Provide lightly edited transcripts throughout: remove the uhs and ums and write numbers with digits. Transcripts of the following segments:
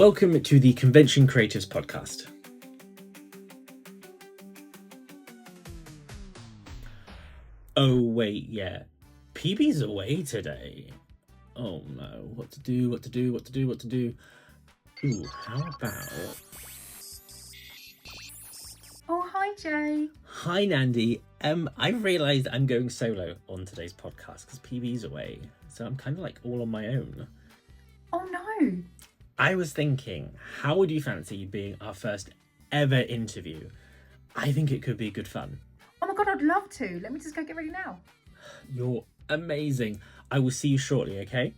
Welcome to the Convention Creatives podcast. Oh wait, yeah, PB's away today. Oh no, what to do? Ooh, how about... Oh, hi Jay. Hi Nandi. I've realised I'm going solo on today's podcast because PB's away, so I'm kind of like all on my own. Oh no. I was thinking, how would you fancy being our first ever interview? I think it could be good fun. Oh my god, I'd love to. Let me just go get ready now. You're amazing. I will see you shortly, okay?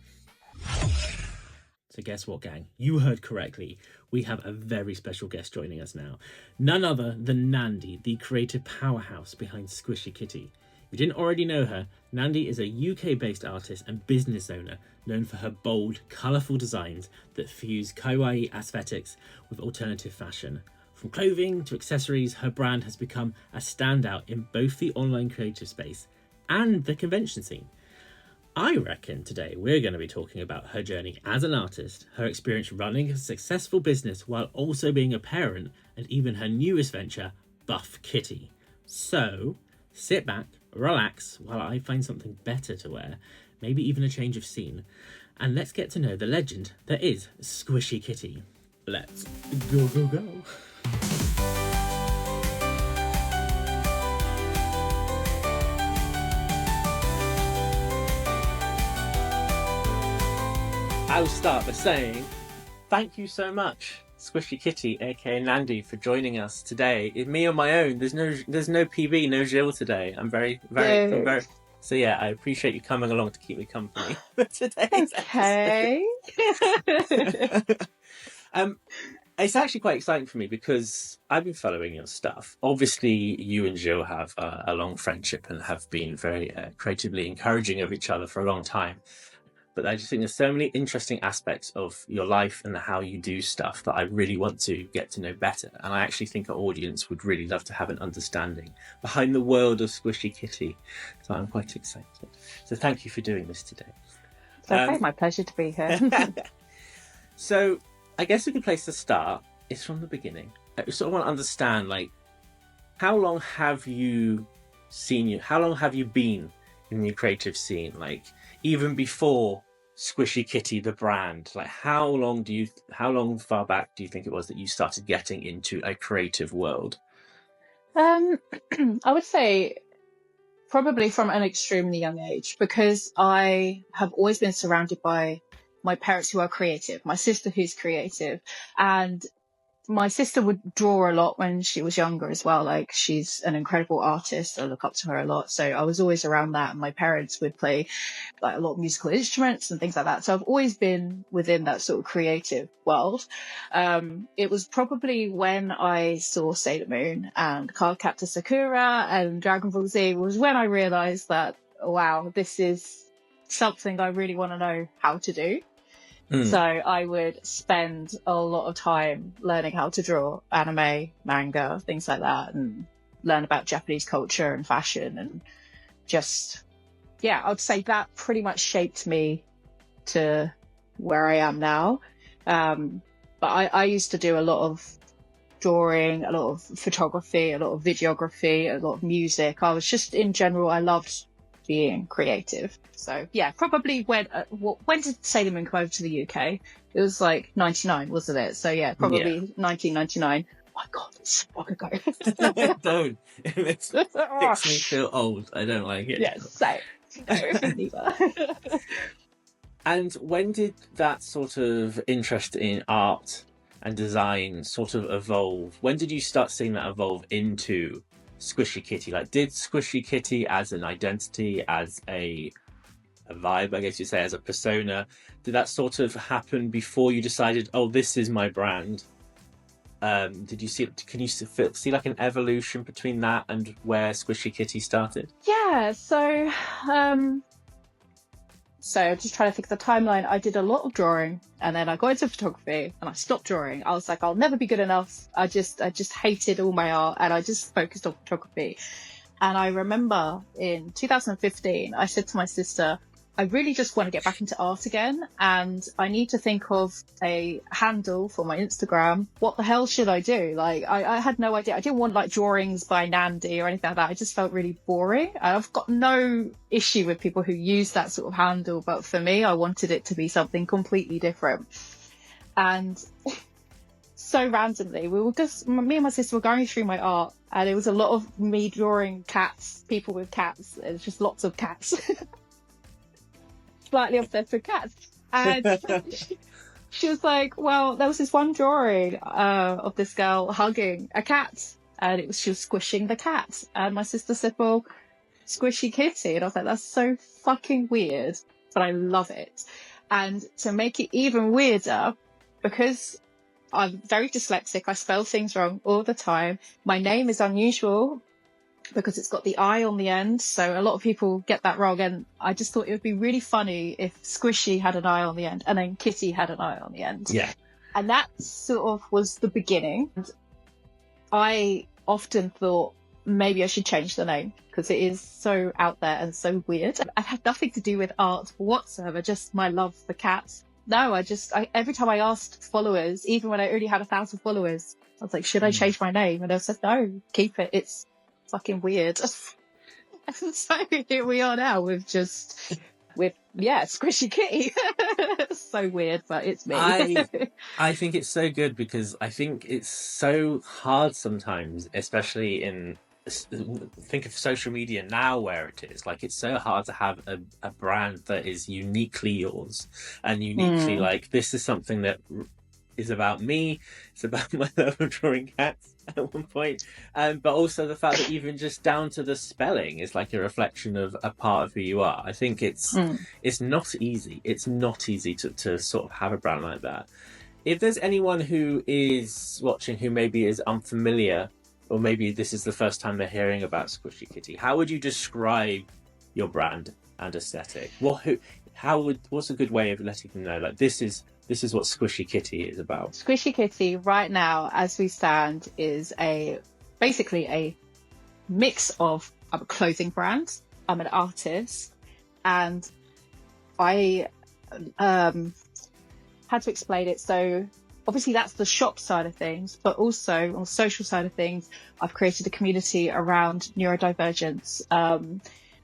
So guess what, gang? You heard correctly. We have a very special guest joining us now. None other than Nandi, the creative powerhouse behind Squishi Kitti. If you didn't already know her, Nandi is a UK-based artist and business owner known for her bold, colourful designs that fuse kawaii aesthetics with alternative fashion. From clothing to accessories, her brand has become a standout in both the online creative space and the convention scene. I reckon today we're going to be talking about her journey as an artist, her experience running a successful business while also being a parent, and even her newest venture, Buff Kitty. So, sit back, relax while I find something better to wear, maybe even a change of scene, and let's get to know the legend that is Squishi Kitti. Let's go. I'll start by saying thank you so much, Squishi Kitti, aka Nandi, for joining us today. It's me on my own. There's no PB, no Jill today. I'm very. So yeah, I appreciate you coming along to keep me company for today's episode. It's actually quite exciting for me because I've been following your stuff. Obviously, you and Jill have a long friendship and have been very creatively encouraging of each other for a long time. But I just think there's so many interesting aspects of your life and how you do stuff that I really want to get to know better. And I actually think our audience would really love to have an understanding behind the world of Squishi Kitti. So I'm quite excited. So thank you for doing this today. It's okay, my pleasure to be here. So I guess a good place to start is from the beginning. I sort of want to understand, like, how long have you been in the creative scene? Like, even before Squishi Kitti, the brand, like how far back do you think it was that you started getting into a creative world? I would say probably from an extremely young age, because I have always been surrounded by my parents who are creative, my sister who's creative, and my sister would draw a lot when she was younger as well. Like, she's an incredible artist. I look up to her a lot. So I was always around that. And my parents would play like a lot of musical instruments and things like that. So I've always been within that sort of creative world. It was probably when I saw Sailor Moon and Cardcaptor Sakura and Dragon Ball Z was when I realized that, wow, this is something I really want to know how to do. So I would spend a lot of time learning how to draw anime, manga, things like that, and learn about Japanese culture and fashion, and just, yeah, I'd say that pretty much shaped me to where I am now. But I used to do a lot of drawing, a lot of photography, a lot of videography, a lot of music. I was just, in general, I loved being creative. So yeah, probably when did Sailor Moon come over to the UK? It was like 99, wasn't it? So yeah, probably 1999. Oh my god, it's so long ago. Don't. It makes me feel old. I don't like it. Yeah, same. Neither. And when did that sort of interest in art and design sort of evolve? When did you start seeing that evolve into Squishi Kitti? Like, did Squishi Kitti as an identity, as a vibe, I guess you'd say, as a persona, did that sort of happen before you decided, oh, this is my brand? Can you see like an evolution between that and where Squishi Kitti started? Yeah, so I'm just trying to think of the timeline. I did a lot of drawing, and then I got into photography, and I stopped drawing. I was like, I'll never be good enough. I just hated all my art, and I just focused on photography. And I remember in 2015, I said to my sister, I really just want to get back into art again, and I need to think of a handle for my Instagram. What the hell should I do? Like, I had no idea. I didn't want like drawings by Nandy or anything like that. I just felt really boring. I've got no issue with people who use that sort of handle, but for me, I wanted it to be something completely different. And so randomly, me and my sister were going through my art, and it was a lot of me drawing cats, people with cats. It's just lots of cats. Slightly obsessed with cats. And she was like, well, there was this one drawing of this girl hugging a cat, and she was squishing the cat. And my sister said, well, Squishy Kitti. And I was like, that's so fucking weird, but I love it. And to make it even weirder, because I'm very dyslexic, I spell things wrong all the time. My name is unusual because it's got the I on the end, so a lot of people get that wrong, and I just thought it would be really funny if Squishy had an I on the end and then Kitty had an I on the end. Yeah. And that sort of was the beginning. And I often thought maybe I should change the name because it is so out there and so weird. I've had nothing to do with art whatsoever, just my love for cats. No, every time I asked followers, even when I only had 1,000 followers, I was like, should I change my name? And they said, no, keep it. It's fucking weird. And so here we are now with Squishy Kitti. So weird, but it's me. I think it's so good because I think it's so hard sometimes, especially think of social media now where it is. Like, it's so hard to have a brand that is uniquely yours and uniquely like, this is something that is about me. It's about my love of drawing cats at one point, but also the fact that even just down to the spelling is like a reflection of a part of who you are. I think it's not easy. It's not easy to sort of have a brand like that. If there's anyone who is watching who maybe is unfamiliar, or maybe this is the first time they're hearing about Squishy Kitti, how would you describe your brand and aesthetic? What's a good way of letting them know, like, this is what Squishy Kitti is about? Squishy Kitti right now, as we stand, is basically a mix of, I'm a clothing brand, I'm an artist, and I had to explain it. So obviously that's the shop side of things, but also on the social side of things, I've created a community around neurodivergence,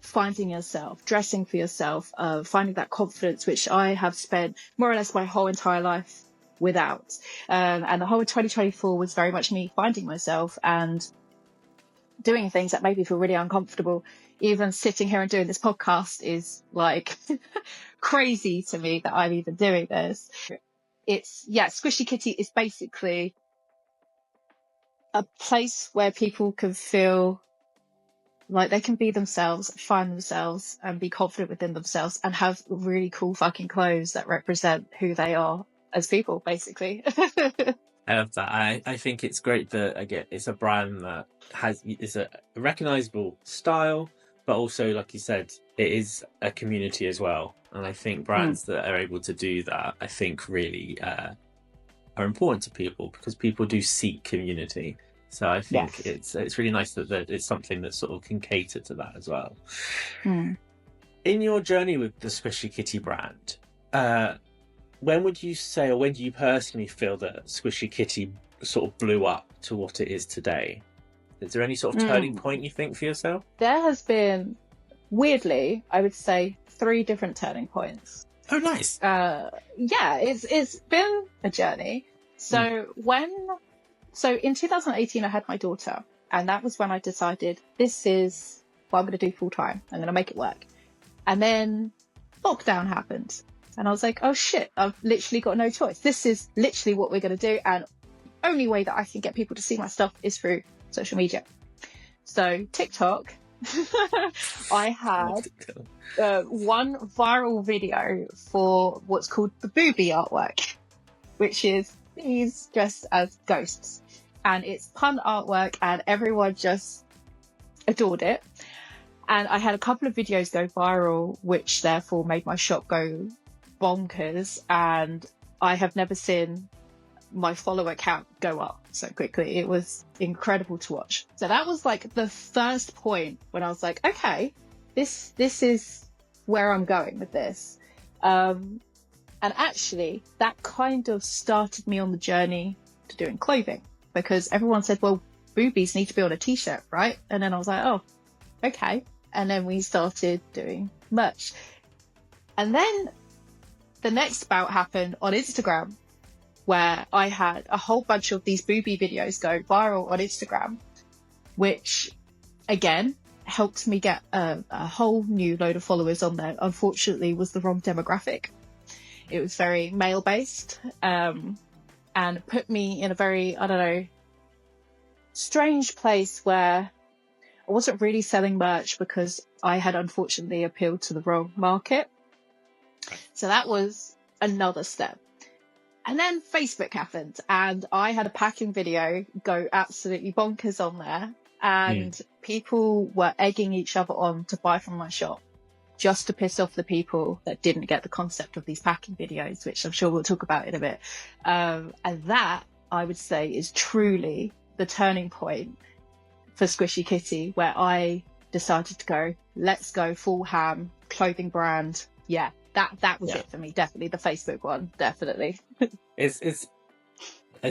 finding yourself, dressing for yourself, finding that confidence, which I have spent more or less my whole entire life without. And the whole of 2024 was very much me finding myself and doing things that made me feel really uncomfortable. Even sitting here and doing this podcast is like crazy to me that I'm even doing this. Squishy Kitti is basically a place where people can feel like they can be themselves, find themselves, and be confident within themselves, and have really cool fucking clothes that represent who they are as people, basically. I love that. I think it's great that, again, it's a brand that is a recognizable style, but also, like you said, it is a community as well. And I think brands that are able to do that, I think really are important to people, because people do seek community. So I think it's really nice that it's something that sort of can cater to that as well. In your journey with the Squishy Kitti brand, when would you say, or when do you personally feel that Squishy Kitti sort of blew up to what it is today? Is there any sort of turning point you think for yourself? There has been, weirdly, I would say 3 different turning points. Oh, nice. It's been a journey. So in 2018, I had my daughter, and that was when I decided this is what I'm going to do full time. I'm going to make it work. And then lockdown happened, and I was like, oh shit, I've literally got no choice. This is literally what we're going to do. And the only way that I can get people to see my stuff is through social media. So TikTok, I had one viral video for what's called the booby artwork, which is these dressed as ghosts, and it's pun artwork, and everyone just adored it. And I had a couple of videos go viral, which therefore made my shop go bonkers, and I have never seen my follower count go up so quickly. It was incredible to watch. So that was like the first point when I was like, okay, this is where I'm going with this. And actually, that kind of started me on the journey to doing clothing, because everyone said, well, boobies need to be on a t-shirt, right? And then I was like, oh, okay. And then we started doing merch. And then the next bout happened on Instagram, where I had a whole bunch of these boobie videos go viral on Instagram, which again helped me get a whole new load of followers on there. Unfortunately, was the wrong demographic. It was very male based, and put me in a very, I don't know, strange place where I wasn't really selling merch because I had unfortunately appealed to the wrong market. So that was another step. And then Facebook happened, and I had a packing video go absolutely bonkers on there, and people were egging each other on to buy from my shop, just to piss off the people that didn't get the concept of these packing videos, which I'm sure we'll talk about in a bit. And that, I would say, is truly the turning point for Squishi Kitti, where I decided to go, let's go full ham, clothing brand. Yeah, that was it for me. Definitely the Facebook one, definitely. It's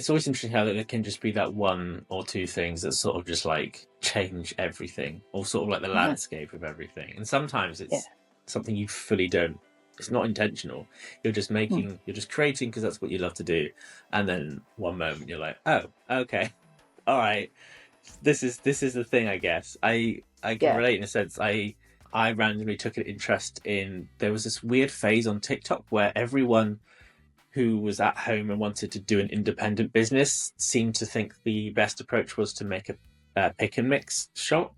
always interesting how there can just be that one or two things that sort of just like change everything, or sort of like the landscape of everything. And sometimes it's something you fully don't. It's not intentional. You're just making, you're just creating because that's what you love to do. And then one moment you're like, oh, okay, all right, this is the thing. I guess I can relate in a sense. I randomly took an interest in. There was this weird phase on TikTok where everyone who was at home and wanted to do an independent business seemed to think the best approach was to make a pick and mix shop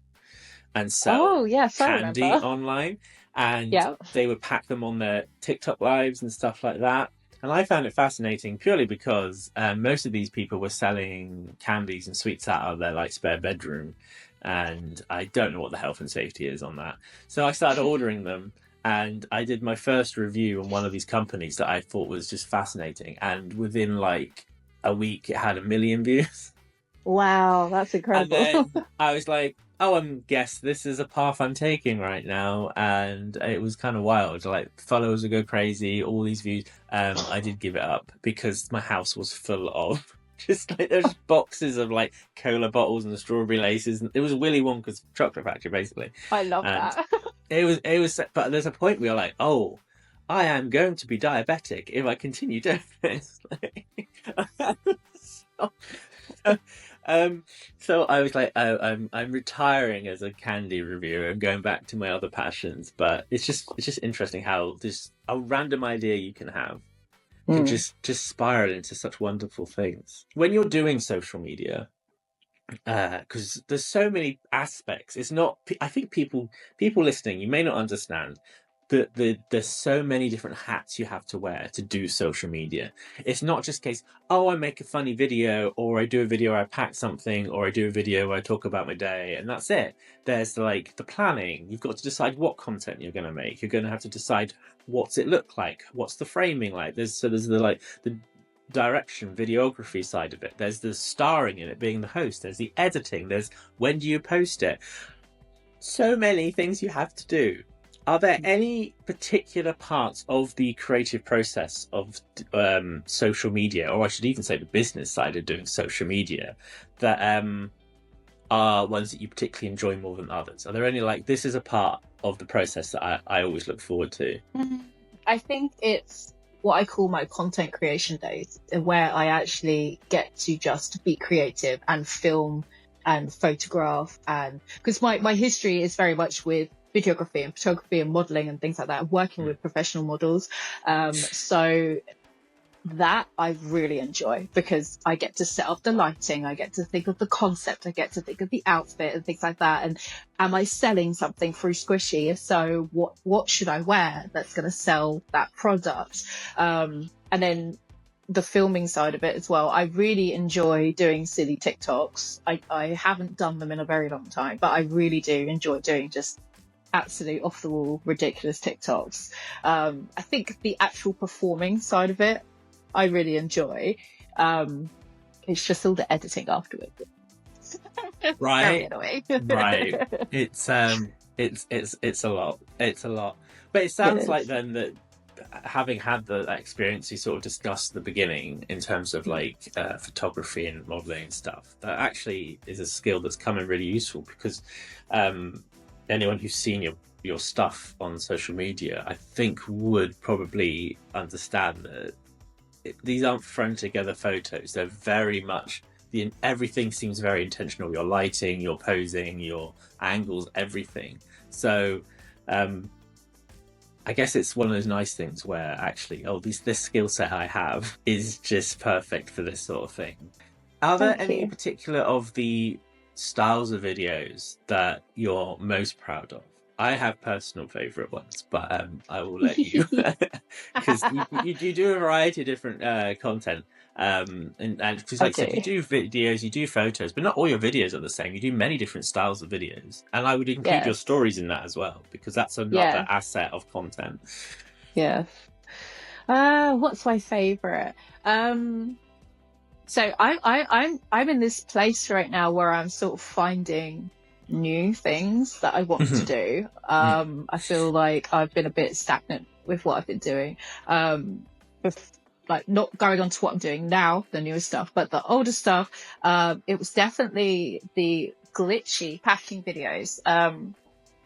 and sell candy online, and they would pack them on their TikTok lives and stuff like that. And I found it fascinating purely because most of these people were selling candies and sweets out of their like spare bedroom, and I don't know what the health and safety is on that. So I started ordering them. And I did my first review on one of these companies that I thought was just fascinating. And within like a week, it had 1 million views. Wow, that's incredible. And then I was like, oh, I guess this is a path I'm taking right now. And it was kind of wild. Like, followers would go crazy, all these views. I did give it up because my house was full of just like there's boxes of like cola bottles and the strawberry laces. It was Willy Wonka's chocolate factory, basically. I love that. It was, but there's a point where you're like, oh, I am going to be diabetic if I continue doing this. So I was like, oh, I'm retiring as a candy reviewer and going back to my other passions. But it's just interesting how this a random idea you can have can just spiral into such wonderful things when you're doing social media. Because there's so many aspects. It's not. I think people listening, you may not understand that there's so many different hats you have to wear to do social media. It's not just case. Oh, I make a funny video, or I do a video where I pack something, or I do a video where I talk about my day, and that's it. There's like the planning. You've got to decide what content you're going to make. You're going to have to decide what's it look like, what's the framing like. There's the direction, videography side of it. There's the starring in it, being the host. There's the editing. There's when do you post it. So many things you have to do. Are there any particular parts of the creative process of social media, or I should even say the business side of doing social media, that are ones that you particularly enjoy more than others? Are there any like this is a part of the process that I always look forward to? I think it's what I call my content creation days, where I actually get to just be creative and film and photograph, and because my history is very much with videography and photography and modeling and things like that, working with professional models, so that I really enjoy because I get to set up the lighting, I get to think of the concept, I get to think of the outfit and things like that, and am I selling something through Squishi? If so, what should I wear that's going to sell that product? And then the filming side of it as well. I really enjoy doing silly TikToks. I haven't done them in a very long time, but I really do enjoy doing just absolute off the wall ridiculous TikToks. I think the actual performing side of it I really enjoy. It's just all the editing afterwards. Right. Very annoying. Right. It's a lot. It's a lot. But it sounds is. like then that having had that experience you sort of discussed at the beginning in terms of like photography and modeling and stuff, that actually is a skill that's come in really useful, because anyone who's seen your stuff on social media, I think, would probably understand that these aren't thrown together photos. They're very much everything seems very intentional. Your lighting, your posing, your angles, everything. So I guess it's one of those nice things where actually, this skill set I have is just perfect for this sort of thing. Are there Thank any you. particular of the styles of videos that you're most proud of? I have personal favorite ones, but I will let you, because you do a variety of different content. And because, I like I do. said, you do videos, you do photos, but not all your videos are the same. You do many different styles of videos, and I would include your Yes. stories in that as well, because that's another Yes. asset of content. Yes. What's my favorite? So I'm in this place right now where I'm sort of finding new things that I want to do. I feel like I've been a bit stagnant with what I've been doing. Like not going on to what I'm doing now, the newer stuff, but the older stuff. It was definitely the glitchy packing videos.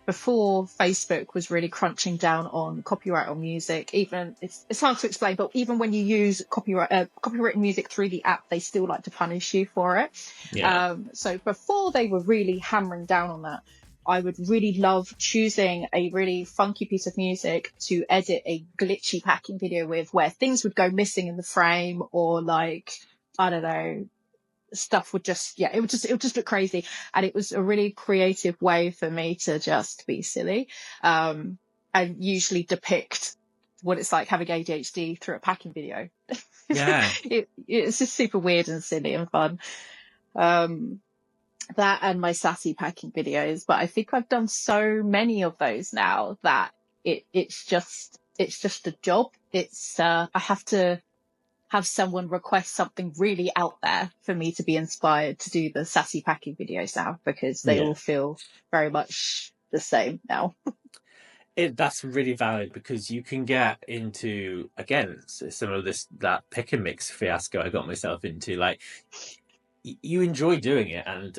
Before Facebook was really crunching down on copyright on music, even it's hard to explain, but even when you use copyrighted music through the app, they still like to punish you for it. Yeah. So before they were really hammering down on that, I would really love choosing a really funky piece of music to edit a glitchy packing video with, where things would go missing in the frame, or like, I don't know, stuff would just, it would just look crazy. And it was a really creative way for me to just be silly, and usually depict what it's like having ADHD through a packing video. Yeah. It's just super weird and silly and fun. That and my sassy packing videos, but I think I've done so many of those now that it's just a job. It's I have to have someone request something really out there for me to be inspired to do the sassy packing videos now, because they all feel very much the same now. That's really valid, because you can get into, again, similar to that pick and mix fiasco I got myself into. Like, you enjoy doing it, and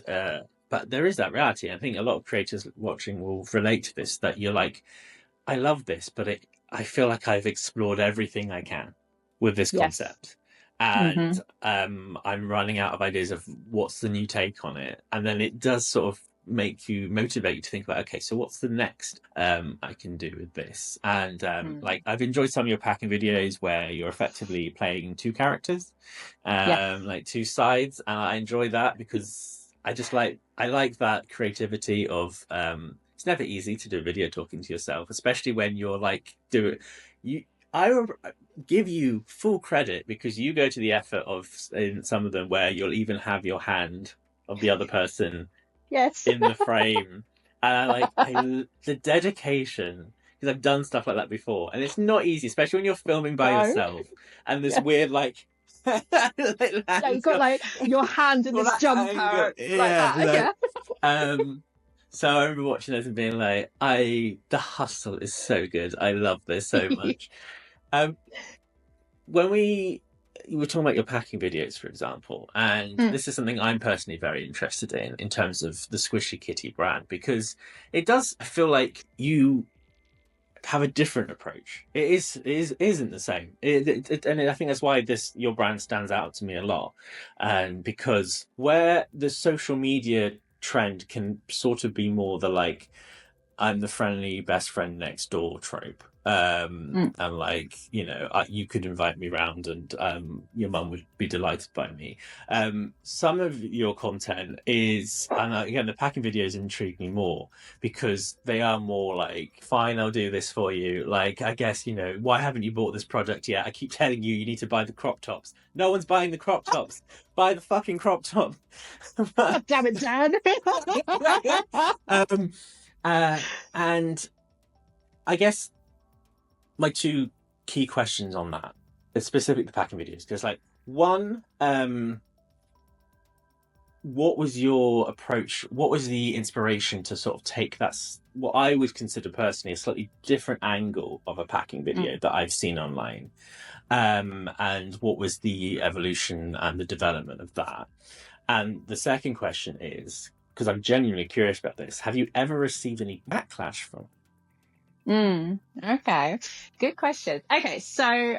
but there is that reality. I think a lot of creators watching will relate to this, that you're like, I love this, but I feel like I've explored everything I can with this Yes. concept, and I'm running out of ideas of what's the new take on it. And then it does sort of motivate you to think about, okay, so what's the next I can do with this? And like, I've enjoyed some of your packing videos where you're effectively playing two characters, like two sides, and I enjoy that, because I like that creativity of it's never easy to do a video talking to yourself, especially when you're like I give you full credit, because you go to the effort of, in some of them, where you'll even have your hand of the other person Yes. in the frame. And the dedication, because I've done stuff like that before, and it's not easy, especially when you're filming by yourself, and this weird like you got like your hand in this jumper like that. So I remember watching this and being like, the hustle is so good. I love this so much. When you were talking about your packing videos, for example, and this is something I'm personally very interested in terms of the Squishi Kitti brand, because it does feel like you have a different approach. It isn't the same. And I think that's why your brand stands out to me a lot, and because where the social media trend can sort of be more the like, I'm the friendly best friend next door trope. And like, you could invite me round, and your mum would be delighted by me. Some of your content is, and again, the packing videos intrigue me more, because they are more like, fine, I'll do this for you. Like, I guess, why haven't you bought this product yet? I keep telling you need to buy the crop tops. No one's buying the crop tops. Buy the fucking crop top. God damn it, Dan. And I guess my two key questions on that is specific to packing videos, because like, one, what was your approach? What was the inspiration to sort of take what I would consider personally a slightly different angle of a packing video that I've seen online? And what was the evolution and the development of that? And the second question is, because I'm genuinely curious about this, have you ever received any backlash from? Okay, good question. Okay, so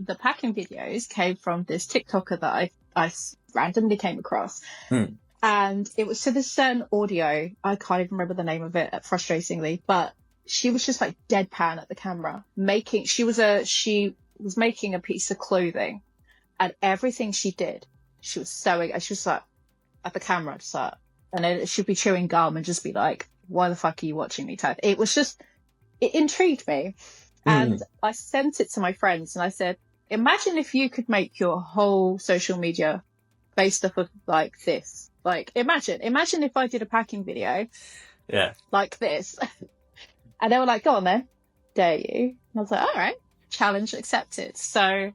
the packing videos came from this TikToker that I randomly came across. And it was to this certain audio. I can't even remember the name of it, frustratingly, but she was just like deadpan at the camera, she was making a piece of clothing, and everything she did, she was sewing, and she was like at the camera, just like, and then she'd be chewing gum and just be like, "Why the fuck are you watching me?" type. It was just, it intrigued me, and I sent it to my friends, and I said, "Imagine if you could make your whole social media based off of like this." Like, imagine if I did a packing video, like this. And they were like, "Go on then, dare you?" And I was like, "All right, challenge accepted." So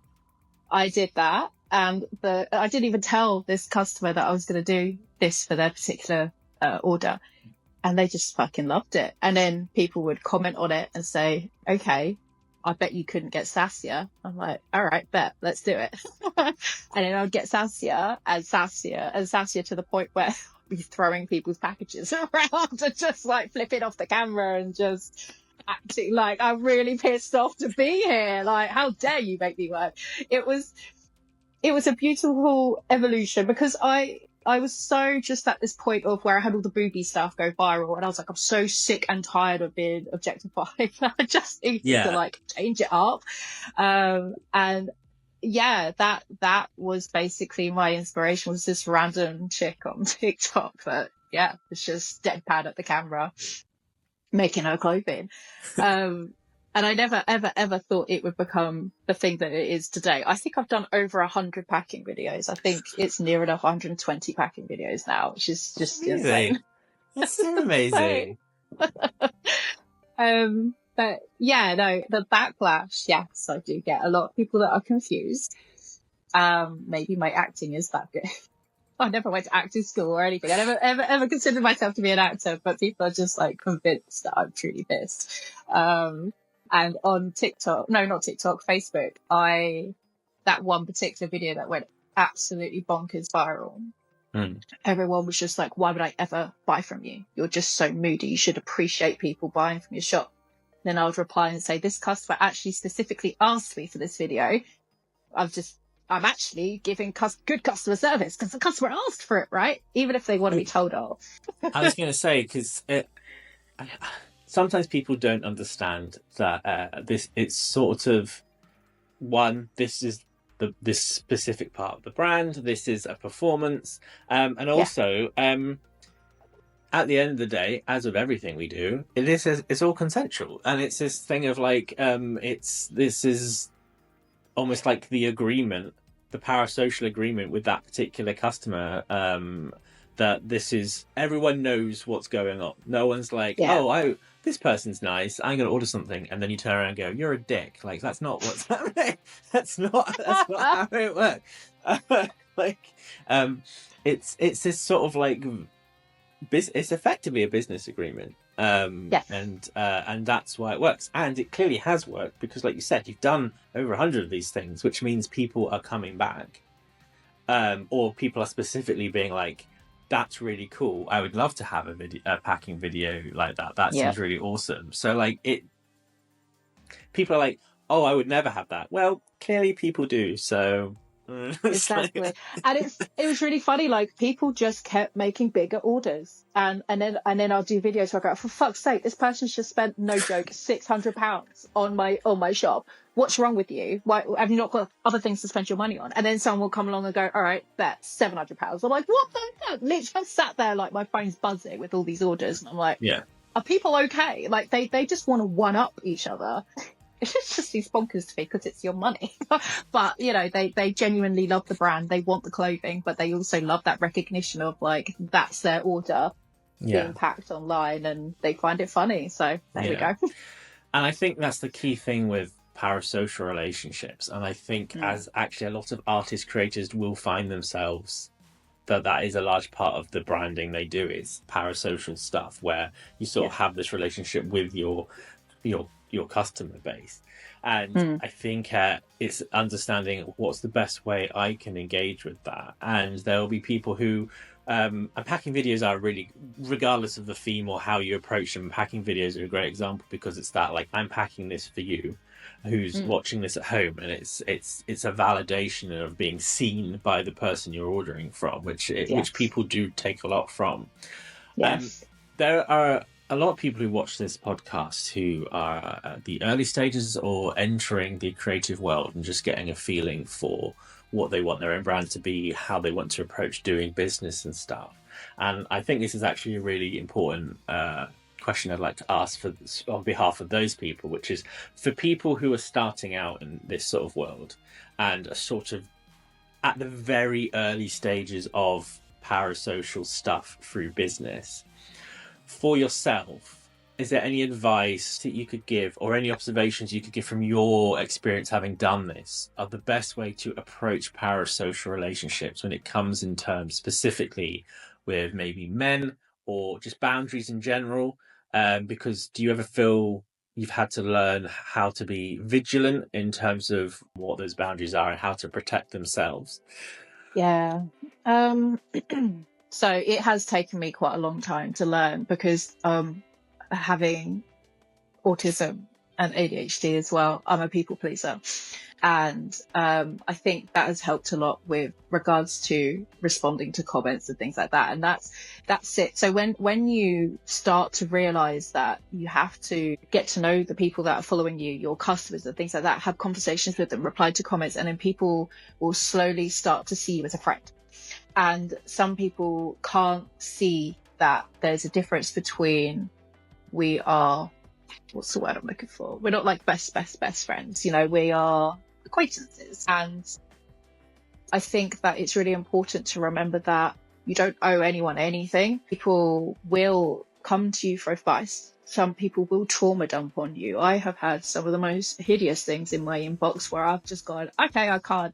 I did that, and I didn't even tell this customer that I was going to do this for their particular order, and they just fucking loved it. And then people would comment on it and say, "Okay, I bet you couldn't get sassier." I'm like, "All right, bet, let's do it." And then I'd get sassier and sassier and sassier to the point where I'd be throwing people's packages around and just like flipping off the camera and just acting like I'm really pissed off to be here. Like, how dare you make me work? It was a beautiful evolution, because I was so just at this point of where I had all the booby stuff go viral, and I was like, I'm so sick and tired of being objectified. I just needed to like change it up. And yeah, that was basically my inspiration, was this random chick on TikTok that, was just deadpan at the camera making her clothing. And I never, ever, ever thought it would become the thing that it is today. I think I've done over 100 packing videos. I think it's near enough 120 packing videos now, which is just insane. That's so amazing. But yeah, no, the backlash, yes, I do get a lot of people that are confused. Maybe my acting is that good. I never went to acting school or anything. I never, ever considered myself to be an actor, but people are just like convinced that I'm truly pissed. And on TikTok, no, not TikTok, Facebook, that one particular video that went absolutely bonkers viral. Everyone was just like, "Why would I ever buy from you? You're just so moody. You should appreciate people buying from your shop." Then I would reply and say, "This customer actually specifically asked me for this video. I'm actually giving good customer service because the customer asked for it, right? Even if they want to be told off." I was going to say, because sometimes people don't understand that it's sort of, this is this specific part of the brand, this is a performance, and also at the end of the day, as with everything we do, it's all consensual, and it's this thing of like this is almost like the agreement, the parasocial agreement with that particular customer, that this is, everyone knows what's going on. No one's like, this person's nice, I'm going to order something, and then you turn around and go, "You're a dick." Like, that's not what's happening. That's not how it works. It's this sort of like, it's effectively a business agreement. And that's why it works. And it clearly has worked, because like you said, you've done over 100 of these things, which means people are coming back. Or people are specifically being like, "That's really cool. I would love to have a packing video like that. That seems really awesome." So like people are like, "Oh, I would never have that." Well, clearly people do. So exactly. And it was really funny. Like, people just kept making bigger orders, and then I'll do videos where I go, "For fuck's sake, this person's just spent, no joke, £600 on my shop. What's wrong with you? Why have you not got other things to spend your money on?" And then someone will come along and go, "All right, that's £700. I'm like, "What the fuck?" Literally, I'm sat there like my phone's buzzing with all these orders, and I'm like, are people okay? Like, they just want to one up each other. It just seems bonkers to me, because it's your money. But you know, they genuinely love the brand, they want the clothing, but they also love that recognition of like, that's their order being packed online, and they find it funny. So there we go. And I think that's the key thing with parasocial relationships, and I think as actually a lot of artist creators will find themselves that is a large part of the branding they do, is parasocial stuff where you sort of have this relationship with your customer base. And I think it's understanding what's the best way I can engage with that. And there will be people who unpacking videos are really, regardless of the theme or how you approach them, packing videos are a great example, because it's that, like, I'm packing this for you who's watching this at home, and it's a validation of being seen by the person you're ordering from, which people do take a lot from. Yes. There are a lot of people who watch this podcast who are at the early stages or entering the creative world and just getting a feeling for what they want their own brand to be, how they want to approach doing business and stuff. And I think this is actually a really important question I'd like to ask on behalf of those people, which is for people who are starting out in this sort of world and are sort of at the very early stages of parasocial stuff through business. For yourself, is there any advice that you could give, or any observations you could give from your experience having done this, of the best way to approach parasocial relationships when it comes in terms specifically with maybe men or just boundaries in general? Because do you ever feel you've had to learn how to be vigilant in terms of what those boundaries are and how to protect themselves? Yeah. So it has taken me quite a long time to learn, because having autism and ADHD as well, I'm a people pleaser. And I think that has helped a lot with regards to responding to comments and things like that. And that's it. So when you start to realize that you have to get to know the people that are following you, your customers and things like that, have conversations with them, reply to comments, and then people will slowly start to see you as a friend. And some people can't see that there's a difference between, we are, what's the word I'm looking for? We're not like best friends, you know, we are acquaintances. And I think that it's really important to remember that you don't owe anyone anything. People will come to you for advice. Some people will trauma dump on you. I have had some of the most hideous things in my inbox where I've just gone, okay, I can't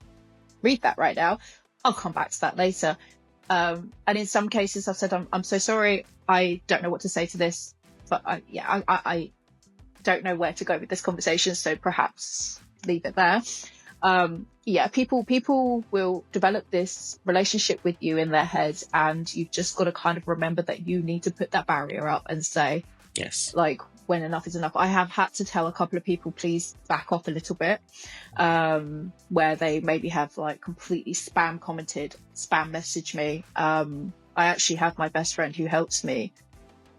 read that right now. I'll come back to that later. And in some cases I've said, I'm so sorry. I don't know what to say to this, but I don't know where to go with this conversation. So perhaps leave it there. People will develop this relationship with you in their heads, and you've just got to kind of remember that you need to put that barrier up and say, yes, like, when enough is enough. I have had to tell a couple of people, please back off a little bit, where they maybe have like completely spam messaged me. I actually have my best friend who helps me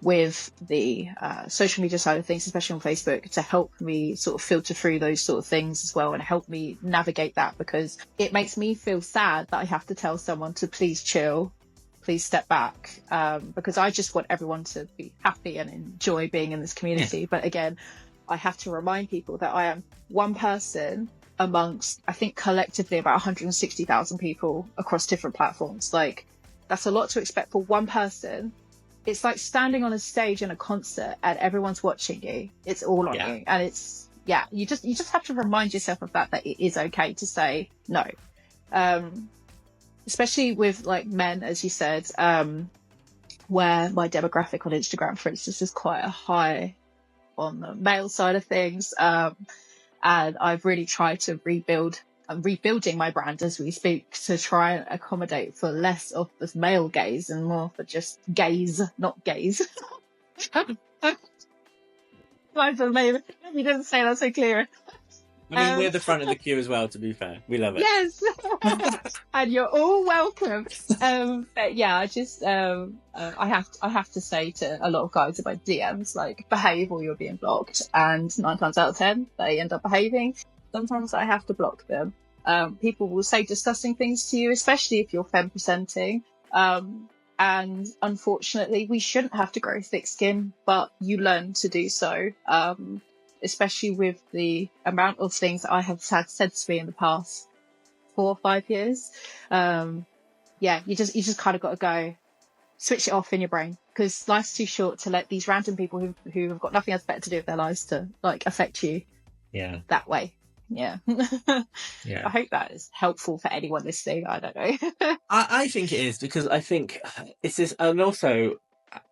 with the social media side of things, especially on Facebook, to help me sort of filter through those sort of things as well, and help me navigate that, because it makes me feel sad that I have to tell someone to please chill, please step back, because I just want everyone to be happy and enjoy being in this community. Yeah. But again, I have to remind people that I am one person amongst, I think collectively about 160,000 people across different platforms. Like, that's a lot to expect for one person. It's like standing on a stage in a concert and everyone's watching you. It's all on you. And it's, you just have to remind yourself of that it is okay to say no. Especially with like men, as you said, where my demographic on Instagram, for instance, is quite a high on the male side of things. And I've really tried to I'm rebuilding my brand as we speak to try and accommodate for less of the male gaze and more for just gays, not gays. We didn't say that so clear. I mean, we're the front of the queue as well, to be fair. We love it. Yes. And you're all welcome. But yeah, I just, I have to say to a lot of guys in my DMs, like, behave or you're being blocked. And 9 times out of 10, they end up behaving. Sometimes I have to block them. People will say disgusting things to you, especially if you're femme presenting. And unfortunately, we shouldn't have to grow thick skin, but you learn to do so. Especially with the amount of things that I have had said to me in the past 4 or 5 years. You just kind of got to go switch it off in your brain, because life's too short to let these random people who have got nothing else better to do with their lives to like affect you that way. Yeah. Yeah. I hope that is helpful for anyone listening. I don't know. I think it is, because I think it's this, and also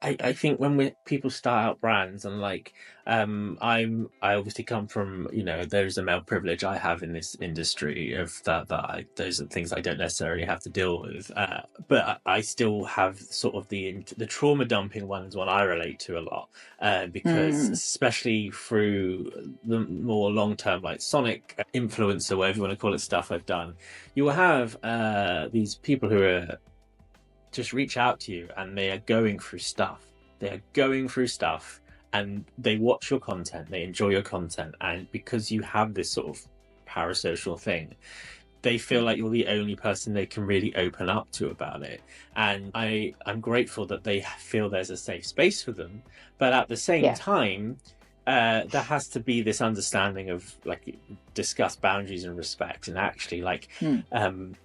I think when people start out brands, and like I obviously come from, there's a male privilege I have in this industry of those are things I don't necessarily have to deal with, but I still have sort of the trauma dumping one is one I relate to a lot, because especially through the more long term like Sonic influencer, whatever you want to call it, stuff I've done, you will have these people who are just reach out to you, and they are going through stuff. And they watch your content, they enjoy your content, and because you have this sort of parasocial thing, they feel like you're the only person they can really open up to about it. And I'm grateful that they feel there's a safe space for them, but at the same time, there has to be this understanding of like discuss boundaries and respect. And actually, like,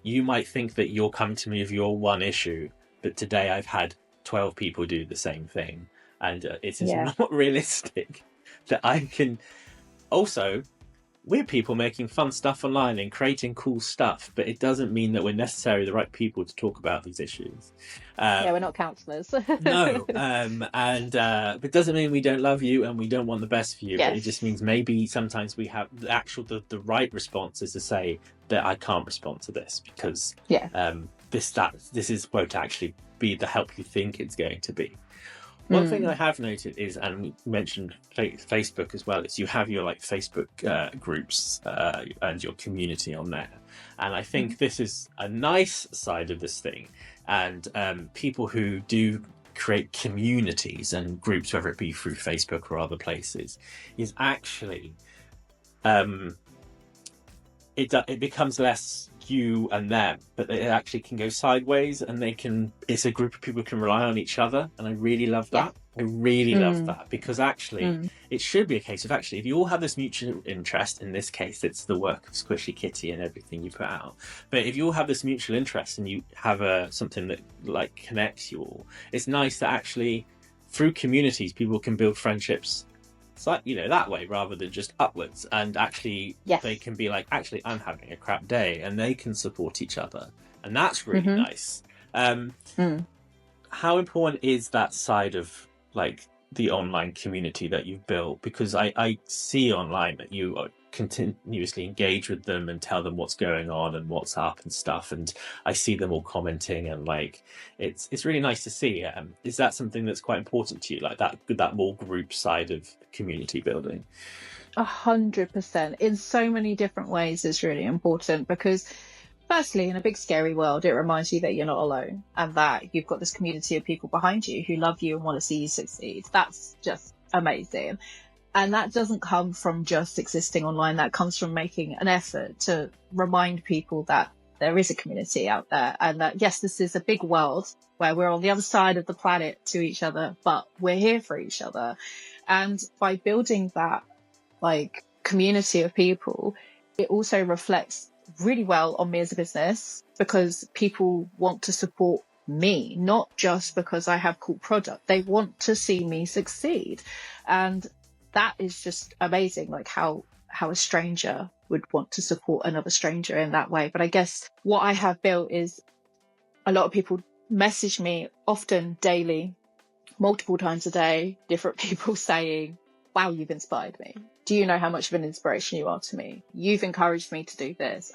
you might think that you're coming to me with your one issue, but today I've had 12 people do the same thing, and it is not realistic that I can. Also, we're people making fun stuff online and creating cool stuff, but it doesn't mean that we're necessarily the right people to talk about these issues. We're not counsellors. No, but it doesn't mean we don't love you and we don't want the best for you. But it just means maybe sometimes we have the right response is to say that I can't respond to this because this won't actually be the help you think it's going to be. One thing I have noted is, and we mentioned Facebook as well, is you have your like Facebook groups and your community on there. And I think this is a nice side of this thing. And people who do create communities and groups, whether it be through Facebook or other places, is actually it becomes less you and them, but it actually can go sideways, and it's a group of people who can rely on each other, and I really love that. I really love that, because actually it should be a case of actually if you all have this mutual interest, in this case it's the work of Squishi Kitti and everything you put out, but if you all have this mutual interest and you have something that like connects you all, it's nice that actually through communities people can build friendships. It's like, that way rather than just upwards, and actually they can be like, actually I'm having a crap day, and they can support each other, and that's really nice. How important is that side of like the online community that you've built? Because I see online that you are continuously engage with them and tell them what's going on and what's up and stuff, and I see them all commenting, and like it's really nice to see. Is that something that's quite important to you, like that more group side of community building? 100%. In so many different ways it's really important, because firstly, in a big scary world, it reminds you that you're not alone, and that you've got this community of people behind you who love you and want to see you succeed. That's just amazing. And that doesn't come from just existing online. That comes from making an effort to remind people that there is a community out there, and that, yes, this is a big world where we're on the other side of the planet to each other, but we're here for each other. And by building that like community of people, it also reflects really well on me as a business, because people want to support me, not just because I have cool product. They want to see me succeed. And that is just amazing, like how a stranger would want to support another stranger in that way. But I guess what I have built is a lot of people message me often daily, multiple times a day, different people saying, wow, you've inspired me. Do you know how much of an inspiration you are to me? You've encouraged me to do this.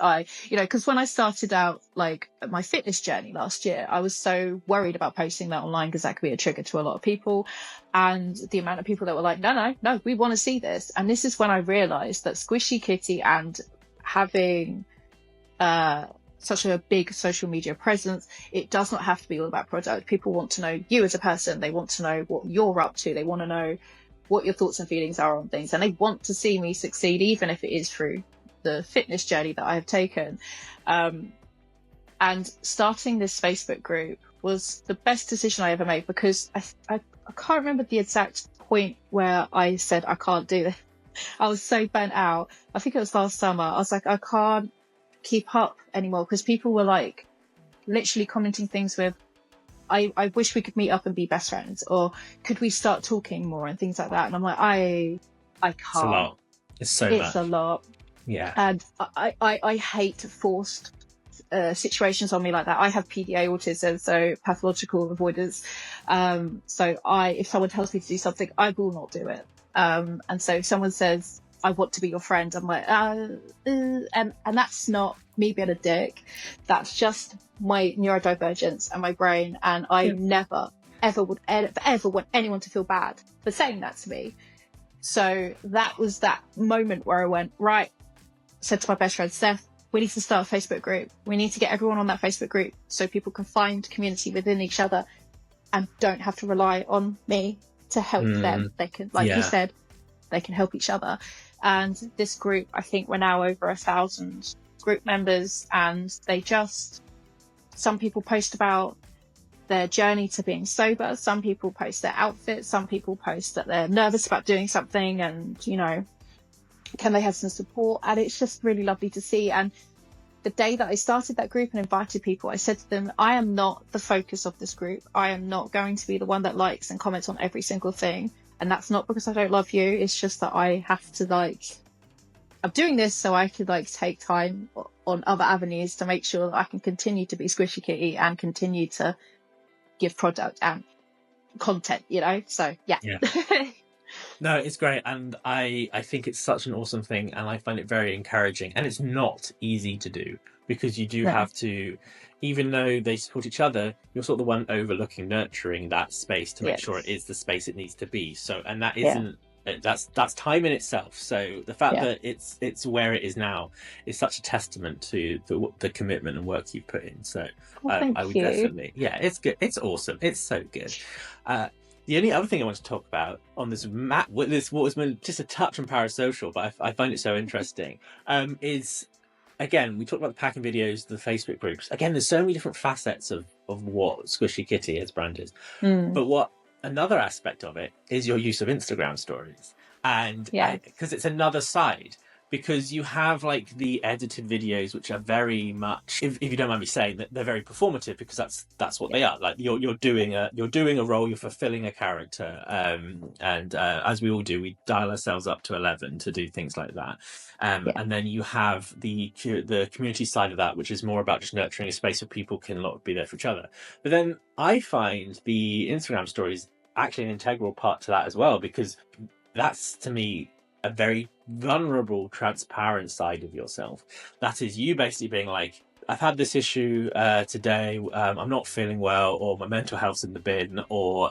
Because when I started out like my fitness journey last year, I was so worried about posting that online because that could be a trigger to a lot of people. And the amount of people that were like, no, we want to see this. And this is when I realized that Squishi Kitti and having such a big social media presence, it does not have to be all about product. People want to know you as a person. They want to know what you're up to. They want to know what your thoughts and feelings are on things, and they want to see me succeed, even if it is through the fitness journey that I have taken. And starting this Facebook group was the best decision I ever made, because I can't remember the exact point where I said I can't do this. I was so burnt out. I think it was last summer. I was like, I can't keep up anymore, because people were like literally commenting things with, I wish we could meet up and be best friends, or could we start talking more, and things like that. And I'm like, I can't. It's a lot. It's so much. It's a lot. Yeah. And I hate forced situations on me like that. I have PDA autism, so pathological avoidance. So if someone tells me to do something, I will not do it. And so if someone says, I want to be your friend, I'm like, and that's not me being a dick. That's just my neurodivergence and my brain. And I never, ever would ever want anyone to feel bad for saying that to me. So that was that moment where I went, right, said to my best friend, Steph, we need to start a Facebook group. We need to get everyone on that Facebook group so people can find community within each other and don't have to rely on me to help them. They can, like you said, they can help each other. And this group, I think we're now over 1,000 group members, and some people post about their journey to being sober. Some people post their outfits. Some people post that they're nervous about doing something and, can they have some support? And it's just really lovely to see. And the day that I started that group and invited people, I said to them, I am not the focus of this group. I am not going to be the one that likes and comments on every single thing. And that's not because I don't love you. It's just that I have to I'm doing this so I could take time on other avenues to make sure that I can continue to be Squishi Kitti and continue to give product and content, So yeah. No, it's great, and I think it's such an awesome thing, and I find it very encouraging. And it's not easy to do because you do have to, even though they support each other, you're sort of the one overlooking, nurturing that space to make sure it is the space it needs to be. So, and that isn't that's time in itself. So the fact that it's where it is now is such a testament to the commitment and work you've put in. So I would definitely, it's good. It's awesome. It's so good. The only other thing I want to talk about on this map, what was just a touch on parasocial, but I find it so interesting, is, again, we talked about the packing videos, the Facebook groups. Again, there's so many different facets of what Squishi Kitti has branded. But another aspect of it is your use of Instagram stories. And because it's another side. Because you have the edited videos, which are very much, if you don't mind me saying, that they're very performative, because that's what they are. You're doing a role, you're fulfilling a character, and as we all do, we dial ourselves up to 11 to do things like that. And then you have the community side of that, which is more about just nurturing a space where people can be there for each other. But then I find the Instagram stories actually an integral part to that as well, because that's, to me, a very vulnerable, transparent side of yourself. That is you basically being like, I've had this issue today, I'm not feeling well, or my mental health's in the bin, or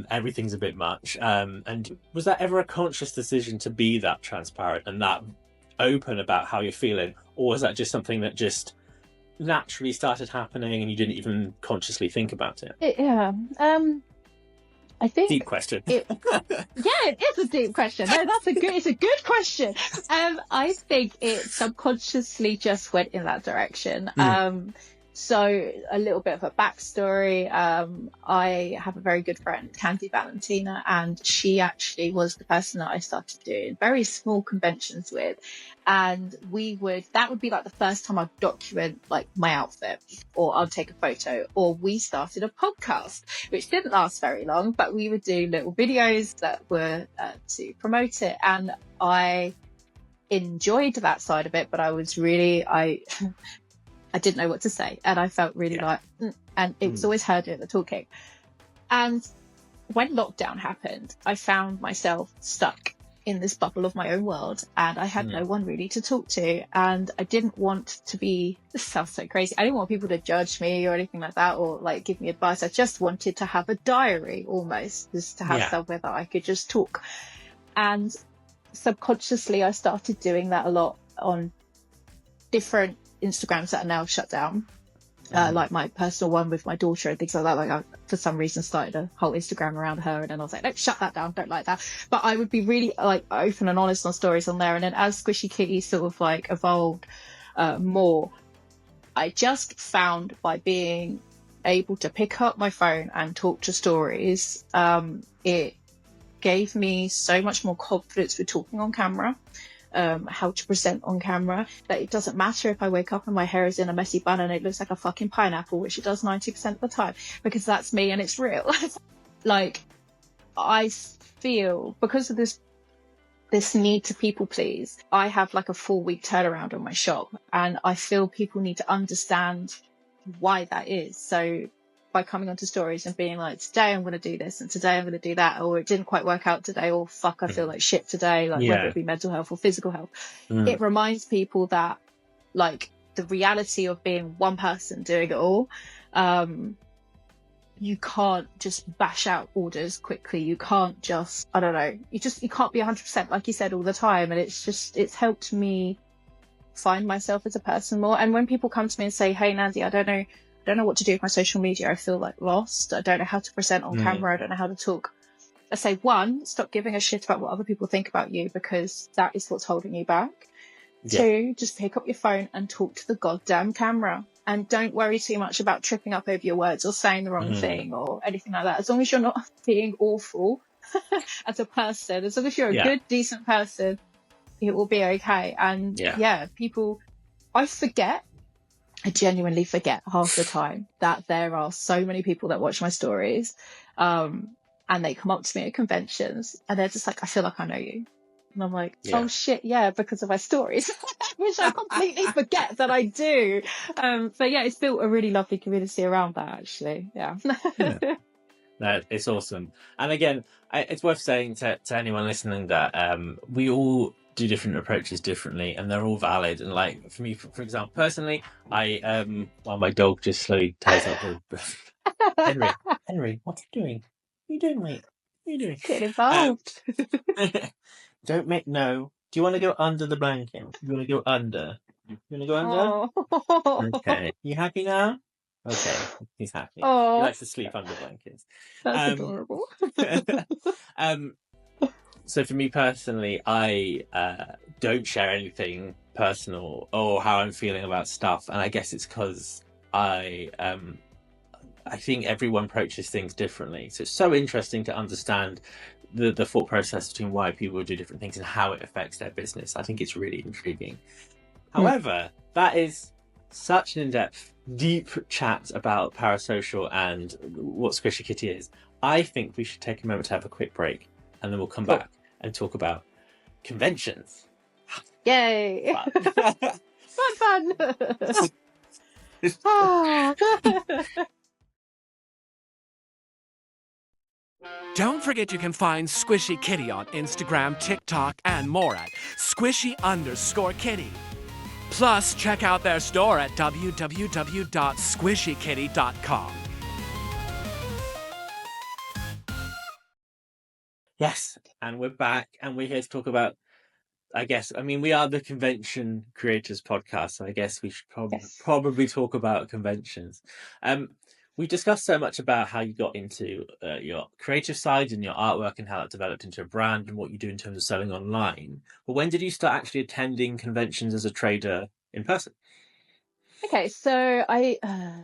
everything's a bit much. And was that ever a conscious decision to be that transparent and that open about how you're feeling? Or was that just something that just naturally started happening and you didn't even consciously think about it? I think deep question. It is a deep question. No, it's a good question. I think it subconsciously just went in that direction. So a little bit of a backstory. I have a very good friend, Candy Valentina, and she actually was the person that I started doing very small conventions with. And that would be the first time I'd document my outfit, or I'd take a photo, or we started a podcast, which didn't last very long, but we would do little videos that were to promote it. And I enjoyed that side of it, but I was really, I didn't know what to say, and I felt really and it was always her doing the talking. And when lockdown happened, I found myself stuck in this bubble of my own world, and I had no one really to talk to. And I didn't want to be, this sounds so crazy, I didn't want people to judge me or anything like that, or give me advice. I just wanted to have a diary, almost, just to have somewhere that I could just talk. And subconsciously I started doing that a lot on different Instagrams that are now shut down, like my personal one with my daughter and things like that. I, for some reason, started a whole Instagram around her, and then I was like, no, shut that down, don't like that. But I would be really open and honest on stories on there. And then as Squishi Kitti sort of evolved more, I just found, by being able to pick up my phone and talk to stories, it gave me so much more confidence with talking on camera. How to present on camera, that it doesn't matter if I wake up and my hair is in a messy bun and it looks like a fucking pineapple, which it does 90% of the time, because that's me and it's real. I feel, because of this this need to people please. I have like a 4-week turnaround on my shop, and I feel people need to understand why that is. So by coming onto stories and being like, today I'm going to do this and today I'm going to do that, or it didn't quite work out today, or fuck, I feel like shit today, like whether it be mental health or physical health, it reminds people that like the reality of being one person doing it all, you can't just bash out orders quickly. You can't just, I don't know, you can't be 100% like you said all the time. And it's helped me find myself as a person more. And when people come to me and say, hey Nandy, I don't know what to do with my social media, I feel like lost, I don't know how to present on camera, I don't know how to talk, I say, one, stop giving a shit about what other people think about you, because that is what's holding you back. Two, just pick up your phone and talk to the goddamn camera, and don't worry too much about tripping up over your words or saying the wrong thing or anything like that. As long as you're not being awful as a person, as long as you're a good, decent person, it will be okay. And people, I genuinely forget half the time that there are so many people that watch my stories, and they come up to me at conventions and they're just like, I feel like I know you. And I'm like, oh shit, yeah, because of my stories, which I completely forget that I do. But yeah, it's built a really lovely community around that, actually. Yeah. No, it's awesome. And again, it's worth saying to anyone listening that we all do different approaches differently, and they're all valid. And like for me, for example, personally, well, my dog just slowly ties up the Henry, what are you doing? What are you doing, mate? What are you doing? Get involved. Don't make no. Do you want to go under the blanket? You want to go under? You want to go under? Oh. Okay. You happy now? Okay, he's happy. Oh. He likes to sleep under blankets. That's adorable. So for me personally, I don't share anything personal or how I'm feeling about stuff, and I guess it's because I think everyone approaches things differently. So it's so interesting to understand the thought process between why people do different things and how it affects their business. I think it's really intriguing. However, that is such an in-depth, deep chat about parasocial and what Squishi Kitti is. I think we should take a moment to have a quick break, and then we'll come back and talk about conventions. Yay! Fun. Don't forget you can find Squishi Kitti on Instagram, TikTok, and more at squishy_kitty. Plus, check out their store at www.squishykitty.com. Yes, and we're back, and we're here to talk about, we are the Convention Creators Podcast, so I guess we should probably talk about conventions. We discussed so much about how you got into your creative side and your artwork and how that developed into a brand and what you do in terms of selling online. But when did you start actually attending conventions as a trader in person? Okay, so I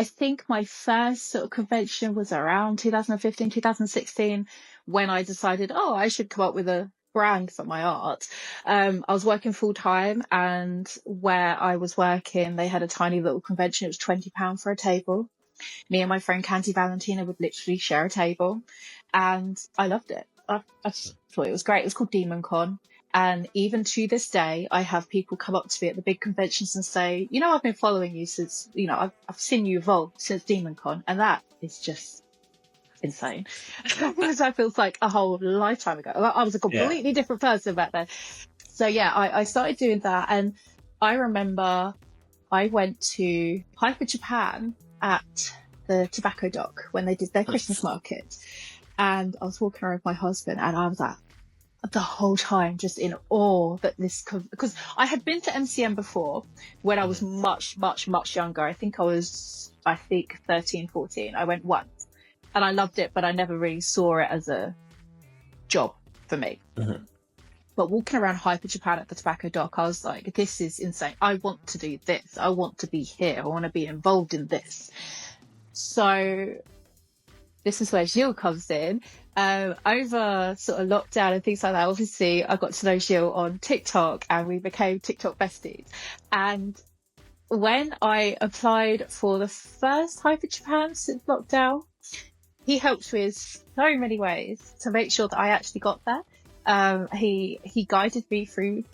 think my first sort of convention was around 2015, 2016, when I decided, I should come up with a brand for my art. I was working full time, and where I was working, they had a tiny little convention. It was £20 for a table. Me and my friend Candy Valentina would literally share a table, and I loved it. I just thought it was great. It was called Demon Con. And even to this day, I have people come up to me at the big conventions and say, I've been following you since, I've seen you evolve since Demon Con. And that is just insane. Because that feels like a whole lifetime ago. I was a completely different person back then. So yeah, I started doing that. And I remember I went to Hyper Japan at the Tobacco Dock when they did their Christmas market. And I was walking around with my husband, and I was like, the whole time just in awe that because I had been to MCM before when I was much, much, much younger. I think I was 13, 14. I went once and I loved it, but I never really saw it as a job for me. But walking around Hyper Japan at the Tobacco Dock, I was like, this is insane. I want to do this. I want to be here. I want to be involved in this. So this is where Gilles comes in. Over sort of lockdown and things like that, obviously I got to know Gilles on TikTok and we became TikTok besties. And when I applied for the first Hyper Japan since lockdown, he helped me in so many ways to make sure that I actually got there. He guided me through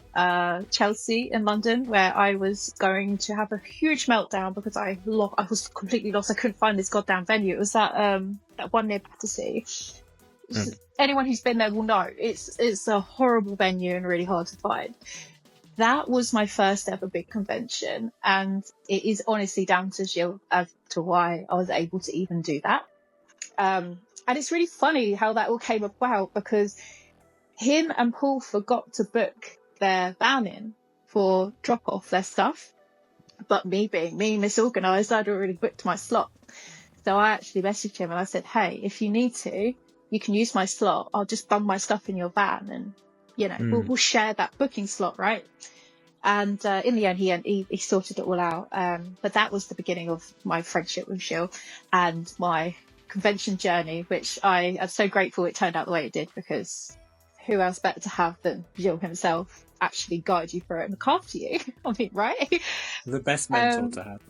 Chelsea in London, where I was going to have a huge meltdown because I was completely lost. I couldn't find this goddamn venue. It was that one near Battersea. Anyone who's been there will know it's a horrible venue and really hard to find. That was my first ever big convention, and it is honestly down to Gilles as to why I was able to even do that. And it's really funny how that all came about, because him and Paul forgot to book their van in for drop off their stuff, but me being misorganized, I'd already booked my slot. So I actually messaged him and I said, hey, if you need to, you can use my slot. I'll just dump my stuff in your van, and we'll share that booking slot, right? And in the end, he sorted it all out. But that was the beginning of my friendship with Gilles and my convention journey, which I am so grateful it turned out the way it did, because who else better to have than Gilles himself actually guide you through it and look after you? I mean, right? The best mentor to have.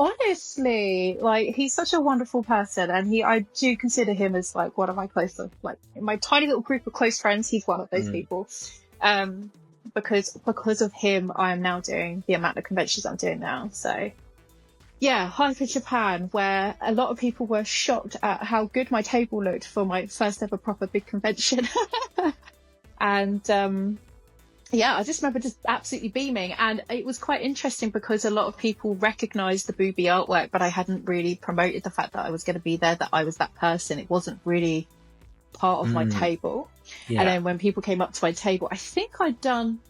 Honestly, like, he's such a wonderful person, and I do consider him as like one of my closest, like in my tiny little group of close friends, he's one of those people. Because of him, I am now doing the amount of conventions I'm doing now. So yeah, Hyper Japan, where a lot of people were shocked at how good my table looked for my first ever proper big convention. And yeah, I just remember just absolutely beaming. And it was quite interesting because a lot of people recognised the booby artwork, but I hadn't really promoted the fact that I was going to be there, that I was that person. It wasn't really part of my table. And then when people came up to my table, I can't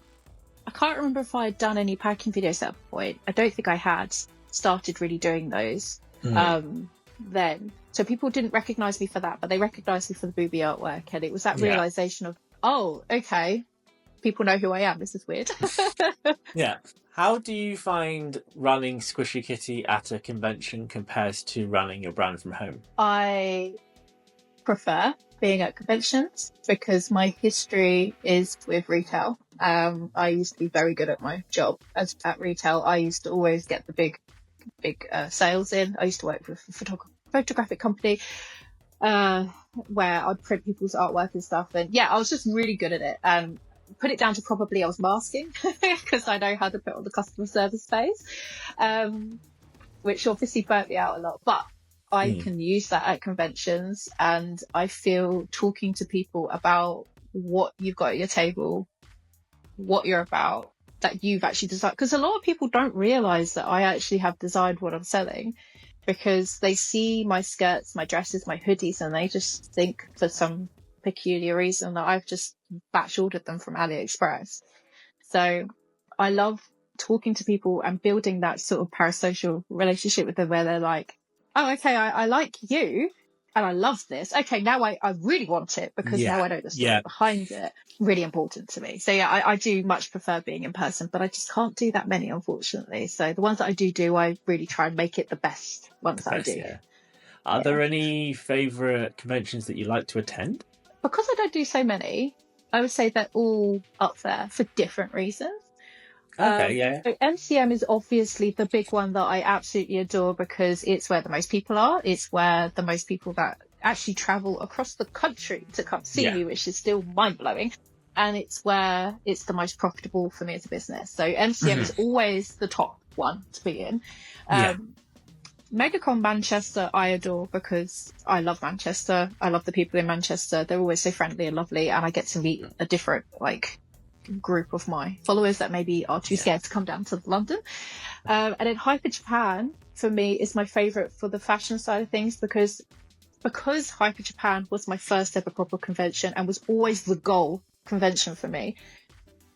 remember if I had done any packing videos at that point. I don't think I had started really doing those then. So people didn't recognise me for that, but they recognised me for the booby artwork. And it was that realisation of, oh, okay, people know who I am. This is weird. Yeah. How do you find running Squishi Kitti at a convention compares to running your brand from home? I prefer being at conventions because my history is with retail. I used to be very good at my job at retail. I used to always get the big sales in. I used to work with a photographic company where I'd print people's artwork and stuff. And yeah, I was just really good at it. Put it down to probably I was masking because I know how to put on the customer service face, which obviously burnt me out a lot. But I can use that at conventions, and I feel talking to people about what you've got at your table, what you're about, that you've actually designed. Because a lot of people don't realise that I actually have designed what I'm selling, because they see my skirts, my dresses, my hoodies, and they just think for some peculiar reason that I've just batch ordered them from AliExpress. So I love talking to people and building that sort of parasocial relationship with them, where they're like, oh, okay, I like you and I love this. Okay, now I really want it because now I know the story behind it. Really important to me. So yeah, I do much prefer being in person, but I just can't do that many, unfortunately. So the ones that I do, I really try and make it the best ones that I do. Yeah. Are there any favourite conventions that you like to attend? Because I don't do so many, I would say they're all up there for different reasons. Okay, So MCM is obviously the big one that I absolutely adore because it's where the most people are. It's where the most people that actually travel across the country to come see me, which is still mind-blowing. And it's where it's the most profitable for me as a business. So MCM is always the top one to be in. MegaCon Manchester I adore because I love Manchester. I love the people in Manchester. They're always so friendly and lovely, and I get to meet a different group of my followers that maybe are too scared to come down to London. And then Hyper Japan for me is my favourite for the fashion side of things because Hyper Japan was my first ever proper convention and was always the goal convention for me,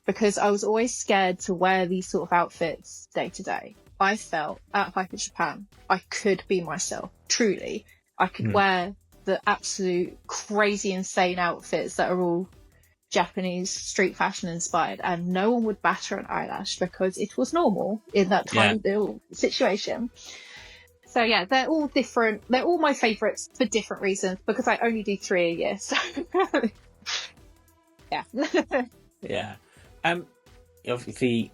because I was always scared to wear these sort of outfits day to day. I felt at Hyper Japan I could be myself, truly. I could wear the absolute crazy insane outfits that are all Japanese street fashion inspired, and no one would batter an eyelash because it was normal in that tiny little situation. So yeah, they're all different. They're all my favourites for different reasons because I only do 3 a year. So yeah. Obviously,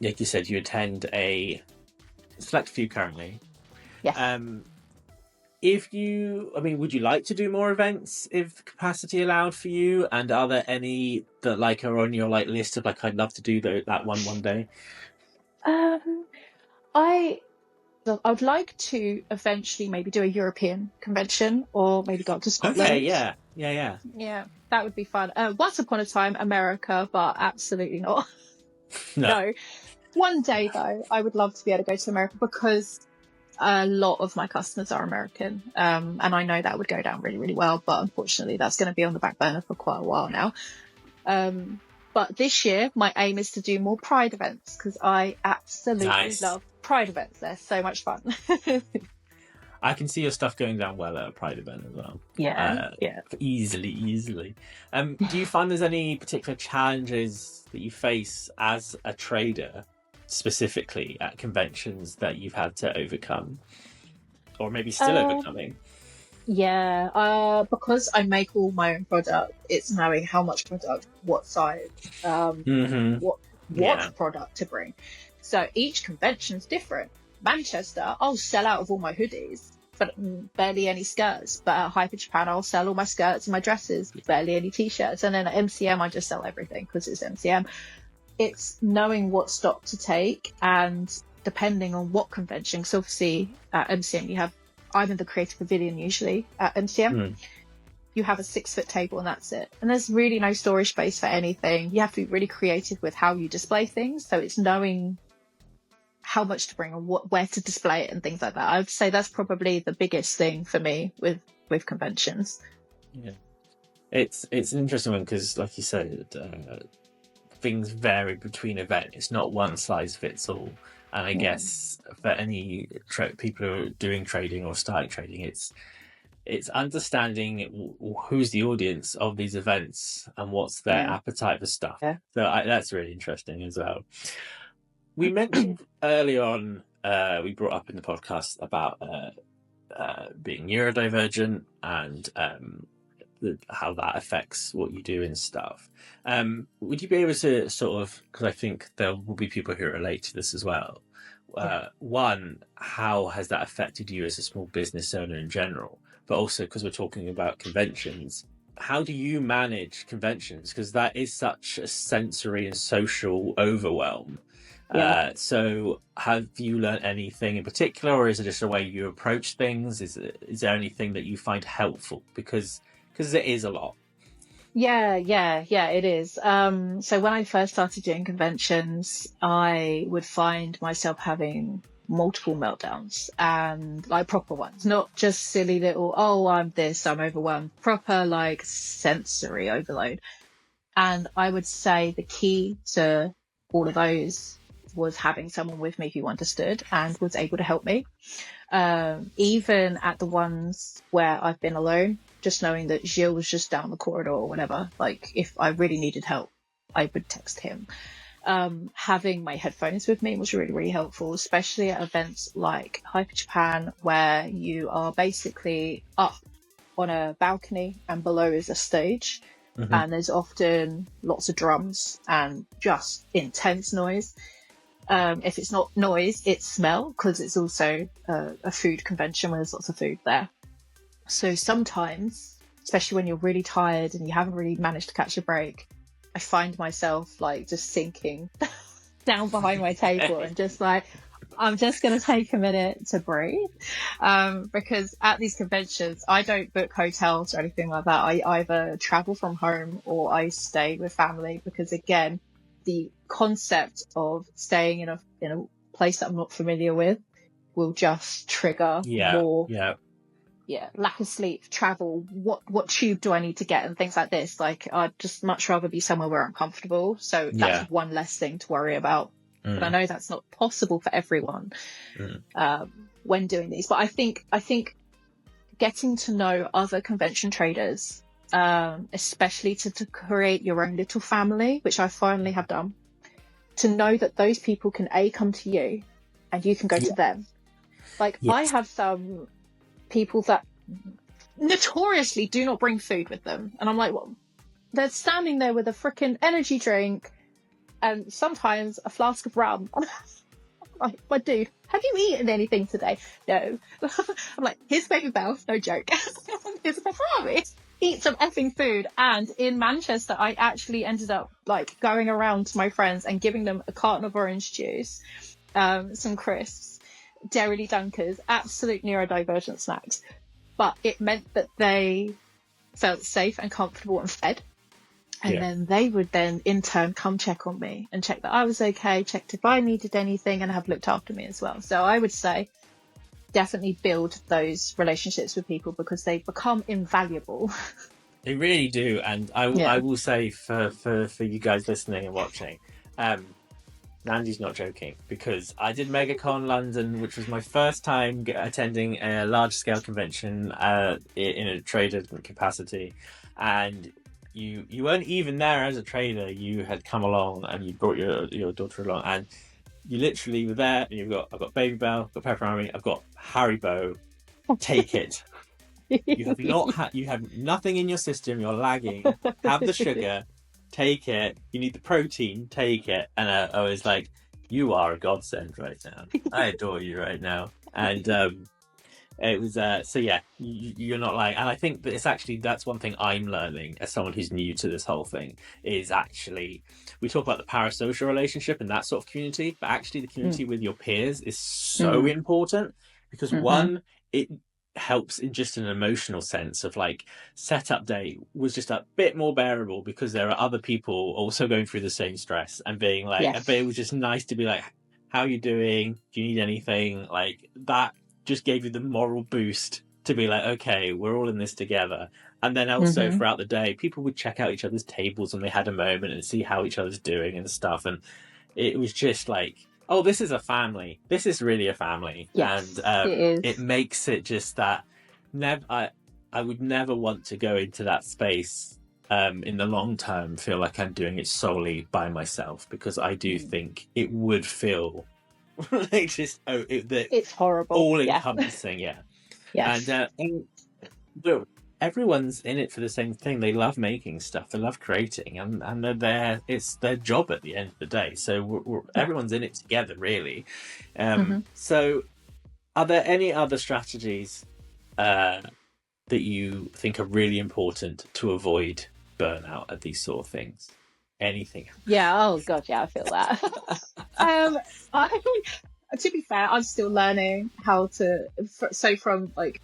like you said, you attend a select few currently. Yeah. would you like to do more events if capacity allowed for you? And are there any that like are on your like list of like I'd love to do that one day? Um, I I'd like to eventually maybe do a European convention or maybe go up to Scotland. Okay, yeah. Yeah, that would be fun. Once upon a time, America, but absolutely not. No. No. One day, though, I would love to be able to go to America because a lot of my customers are American. And I know that would go down really, really well. But unfortunately, that's going to be on the back burner for quite a while now. But this year, my aim is to do more Pride events because I absolutely love Pride events. They're so much fun. I can see your stuff going down well at a Pride event as well. Yeah. Easily. Do you find there's any particular challenges that you face as a trader, specifically at conventions, that you've had to overcome? Or maybe still overcoming? Yeah, because I make all my own product, it's knowing how much product, what size, what product to bring. So each convention's different. Manchester, I'll sell out of all my hoodies, but barely any skirts. But at Hyper Japan, I'll sell all my skirts and my dresses, barely any t-shirts. And then at MCM, I just sell everything because it's MCM. It's knowing what stock to take and depending on what convention. Because obviously at MCM, I'm in the creative pavilion usually at MCM. You have a 6-foot table and that's it. And there's really no storage space for anything. You have to be really creative with how you display things. So it's knowing how much to bring and where to display it and things like that. I would say that's probably the biggest thing for me with conventions. Yeah, it's an interesting one because, like you said, things vary between events. It's not one size fits all. And I guess for any people who are doing trading or starting trading, it's understanding who's the audience of these events and what's their appetite for stuff. Yeah. So that's really interesting as well. We mentioned early on, we brought up in the podcast about being neurodivergent and how that affects what you do and stuff. Would you be able to sort of, because I think there will be people who relate to this as well. One, how has that affected you as a small business owner in general? But also because we're talking about conventions, how do you manage conventions? Because that is such a sensory and social overwhelm. So have you learned anything in particular, or is it just a way you approach things? Is there anything that you find helpful? Because it is a lot. Yeah, it is. So when I first started doing conventions, I would find myself having multiple meltdowns and like proper ones, not just silly little, I'm overwhelmed, proper like sensory overload. And I would say the key to all of those was having someone with me who understood and was able to help me. Even at the ones where I've been alone, just knowing that Gilles was just down the corridor or whatever, like if I really needed help, I would text him. Having my headphones with me was really, really helpful, especially at events like Hyper Japan, where you are basically up on a balcony and below is a stage. And there's often lots of drums and just intense noise. If it's not noise, it's smell, because it's also a food convention where there's lots of food there. So sometimes, especially when you're really tired and you haven't really managed to catch a break, I find myself like just sinking down behind my table and just like, I'm just going to take a minute to breathe. Because at these conventions, I don't book hotels or anything like that. I either travel from home or I stay with family, because again, the concept of staying in a place that I'm not familiar with will just trigger more lack of sleep, travel, what tube do I need to get and things like this. Like I'd just much rather be somewhere where I'm comfortable, so that's one less thing to worry about. But I know that's not possible for everyone when doing these. But I think getting to know other convention traders, especially to create your own little family, which I finally have done, to know that those people can come to you and you can go to them. Like I have some people that notoriously do not bring food with them, and I'm like, well, they're standing there with a freaking energy drink and sometimes a flask of rum. I'm like, my dude, have you eaten anything today? No. I'm like, here's Babybel, no joke. Here's Pepperami. Eat some effing food. And in Manchester, I actually ended up like going around to my friends and giving them a carton of orange juice, some crisps, Dairy Dunkers, absolute neurodivergent snacks. But it meant that they felt safe and comfortable and fed. And then they would then in turn come check on me and check that I was okay, checked if I needed anything, and have looked after me as well. So I would say definitely build those relationships with people because they become invaluable. They really do. And I will say for you guys listening and watching, Nandy's not joking, because I did MegaCon London, which was my first time attending a large-scale convention in a trader capacity, and you weren't even there as a trader. You had come along and you brought your daughter along, and you literally were there. And I've got Babybel, I've got Pepperami, I've got Haribo. Take it. You have you have nothing in your system. You're lagging. Have the sugar. Take it. You need the protein. Take it. And I was like, you are a godsend right now. I adore you right now. And it was so yeah, you're not like, and I think that it's actually, that's one thing I'm learning as someone who's new to this whole thing, is actually, we talk about the parasocial relationship and that sort of community, but actually the community with your peers is so important, because one, it helps in just an emotional sense of like, setup day was just a bit more bearable because there are other people also going through the same stress and being like, but it was just nice to be like, how are you doing? Do you need anything? Like that just gave you the moral boost to be like, okay, we're all in this together. And then also throughout the day, people would check out each other's tables when they had a moment and see how each other's doing and stuff. And it was just like, oh, this is a family. This is really a family. Yes, and it is. It makes it just that I would never want to go into that space in the long term, feel like I'm doing it solely by myself, because I do think it would feel like just it's horrible, all encompassing. And but everyone's in it for the same thing. They love making stuff, they love creating, and they're there. It's their job at the end of the day, so everyone's in it together, really. So are there any other strategies that you think are really important to avoid burnout at these sort of things? Anything? Oh god, I feel that. To be fair, I'm still learning how to, so from like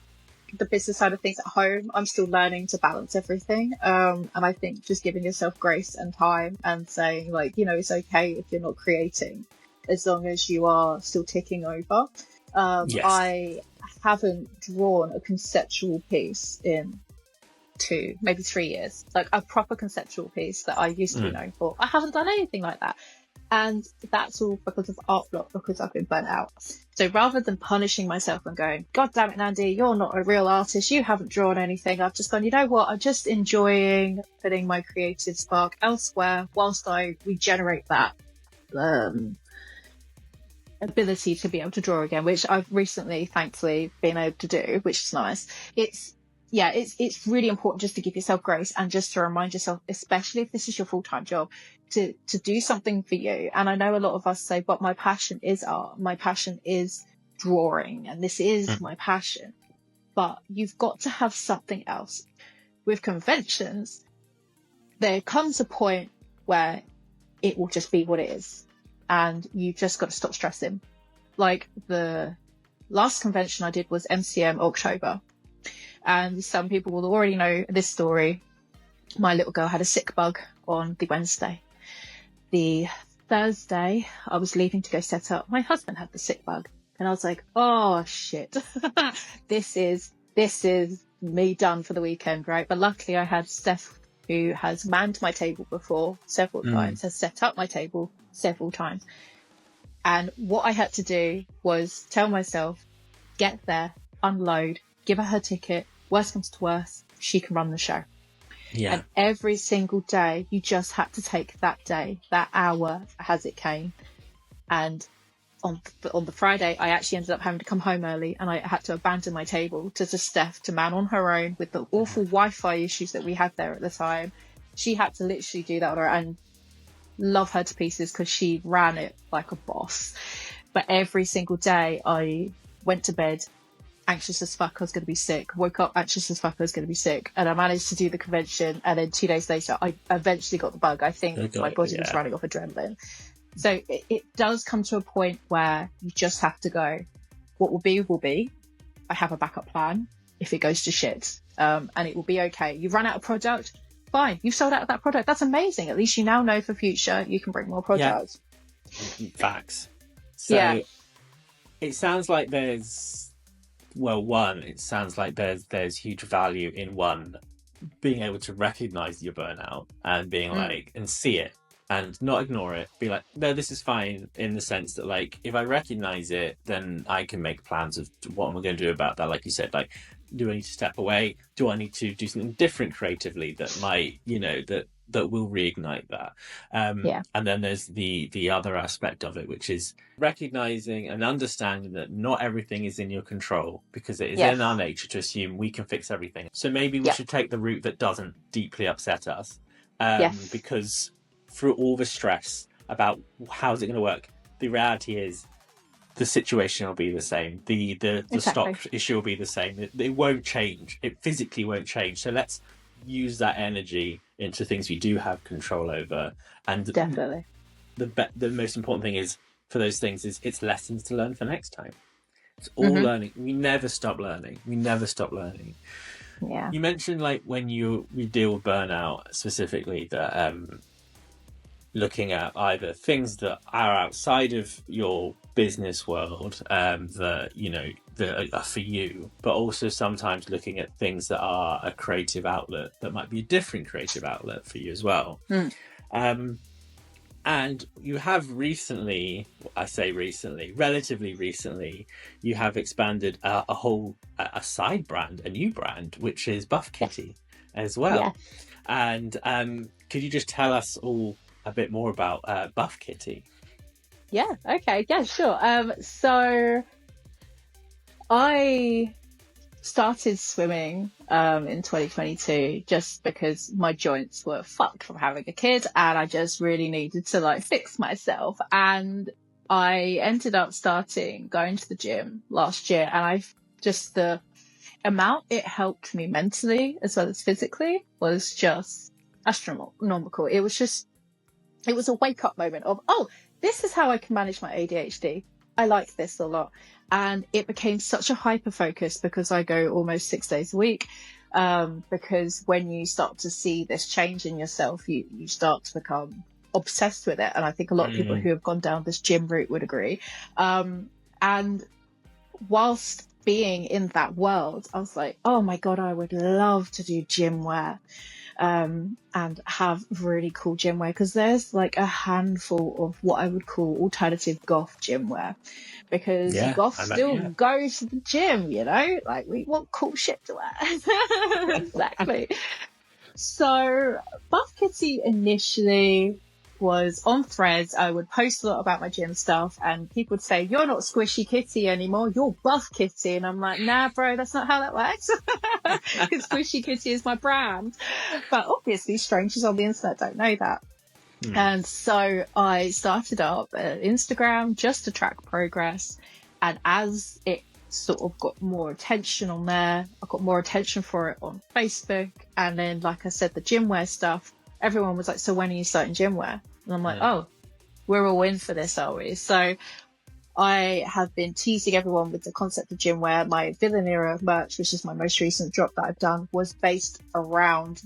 the business side of things at home, I'm still learning to balance everything, and I think just giving yourself grace and time and saying like, it's okay if you're not creating, as long as you are still ticking over. I haven't drawn a conceptual piece in 2, maybe 3 years, like a proper conceptual piece that I used to be known for. I haven't done anything like that, and that's all because of art block, because I've been burnt out. So rather than punishing myself and going, god damn it, Nandy, you're not a real artist, you haven't drawn anything, I've just gone, you know what, I'm just enjoying putting my creative spark elsewhere whilst I regenerate that ability to be able to draw again, which I've recently thankfully been able to do, which is nice. It's really important just to give yourself grace and just to remind yourself, especially if this is your full-time job, to do something for you. And I know a lot of us say, but my passion is art, my passion is drawing, and this is my passion. But you've got to have something else. With conventions, there comes a point where it will just be what it is, and you just got to stop stressing. Like the last convention I did was MCM October, and some people will already know this story. My little girl had a sick bug on the Wednesday. The Thursday I was leaving to go set up, my husband had the sick bug, and I was like, oh shit, this is me done for the weekend, right? But luckily I had Steph, who has manned my table before several times, has set up my table several times. And what I had to do was tell myself, get there, unload, give her ticket, worst comes to worst, she can run the show. And every single day you just had to take that day, that hour as it came. And on the Friday I actually ended up having to come home early, and I had to abandon my table to Steph to man on her own with the awful Wi-Fi issues that we had there at the time. She had to literally do that on her own. Love her to pieces because she ran it like a boss. But every single day I went to bed anxious as fuck I was going to be sick, woke up anxious as fuck I was going to be sick, and I managed to do the convention, and then 2 days later I eventually got the bug. I think my body was running off adrenaline. So it does come to a point where you just have to go, what will be. I have a backup plan if it goes to shit, and it will be okay. You run out of product, fine, you've sold out of that product, that's amazing. At least you now know for future you can bring more products. Facts. So it sounds like it sounds like there's huge value in being able to recognize your burnout and being like, and see it and not ignore it, be like, no, this is fine, in the sense that, like, if I recognize it, then I can make plans of what am I going to do about that. Like you said, like, do I need to step away? Do I need to do something different creatively that might, that will reignite that? And then there's the other aspect of it, which is recognizing and understanding that not everything is in your control, because it is in our nature to assume we can fix everything. So maybe we should take the route that doesn't deeply upset us, because through all the stress about how's it going to work, the reality is the situation will be the same. The stock issue will be the same. It won't change. It physically won't change. So let's use that energy into things we do have control over. And definitely the most important thing is, for those things, is it's lessons to learn for next time. It's all learning. We never stop learning. Yeah. You mentioned, like, when you deal with burnout specifically, that looking at either things that are outside of your business world that are for you, but also sometimes looking at things that are a creative outlet that might be a different creative outlet for you as well. And you have relatively recently, you have expanded a side brand, a new brand, which is Buff Kitti as well. And could you just tell us all a bit more about Buff Kitti? Sure. So I started swimming in 2022 just because my joints were fucked from having a kid, and I just really needed to, like, fix myself. And I ended up going to the gym last year, and the amount it helped me mentally as well as physically was just astronomical. It was a wake-up moment of, oh, this is how I can manage my ADHD. I like this a lot. And it became such a hyper focus because I go almost 6 days a week. Because when you start to see this change in yourself, you start to become obsessed with it. And I think a lot of people who have gone down this gym route would agree. And whilst being in that world, I was like, oh my God, I would love to do gym wear. And have really cool gym wear, because there's like a handful of what I would call alternative goth gym wear, because goths still go to the gym, like, we want cool shit to wear. Exactly. So Buff Kitti initially was on Threads. I would post a lot about my gym stuff, and people would say, you're not Squishi Kitti anymore, you're Buff Kitti. And I'm like, nah, bro, that's not how that works. Because Squishi Kitti is my brand. But obviously strangers on the internet don't know that. And so I started up Instagram just to track progress. And as it sort of got more attention on there, I got more attention for it on Facebook. And then, like I said, the gym wear stuff, everyone was like, so when are you starting gym wear? And I'm like, oh, we're all in for this, are we? So I have been teasing everyone with the concept of gym wear. My Villain Era merch, which is my most recent drop that I've done, was based around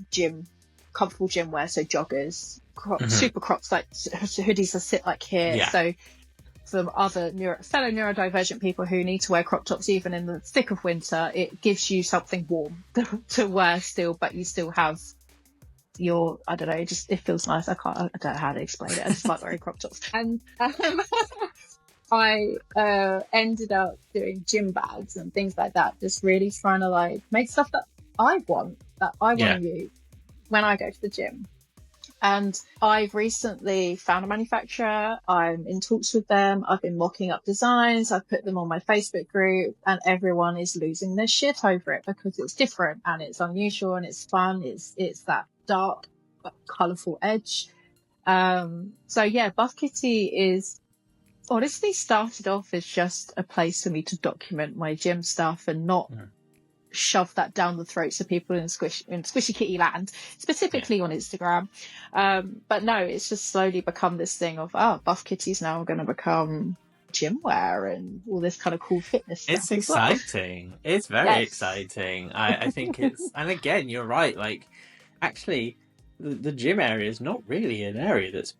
comfortable gym wear. So joggers, super crops, like hoodies that sit like here. Yeah. So from other fellow neurodivergent people who need to wear crop tops even in the thick of winter, it gives you something warm to wear still, but you still have I don't know, it feels nice. I don't know how to explain it. I just like wearing crop tops. And I ended up doing gym bags and things like that, just really trying to, like, make stuff that I want to use when I go to the gym. And I've recently found a manufacturer. I'm in talks with them. I've been mocking up designs. I've put them on my Facebook group, and everyone is losing their shit over it because it's different and it's unusual and it's fun. It's that dark but colourful edge. So yeah, Buff Kitti is honestly started off as just a place for me to document my gym stuff and not shove that down the throats of people in Squishy Kitty land, specifically on Instagram. But no, it's just slowly become this thing of, buff kitties now are going to become gym wear and all this kind of cool fitness stuff. It's exciting. Well. It's very exciting. I think it's, and again, you're right. Like, actually, the gym area is not really an area that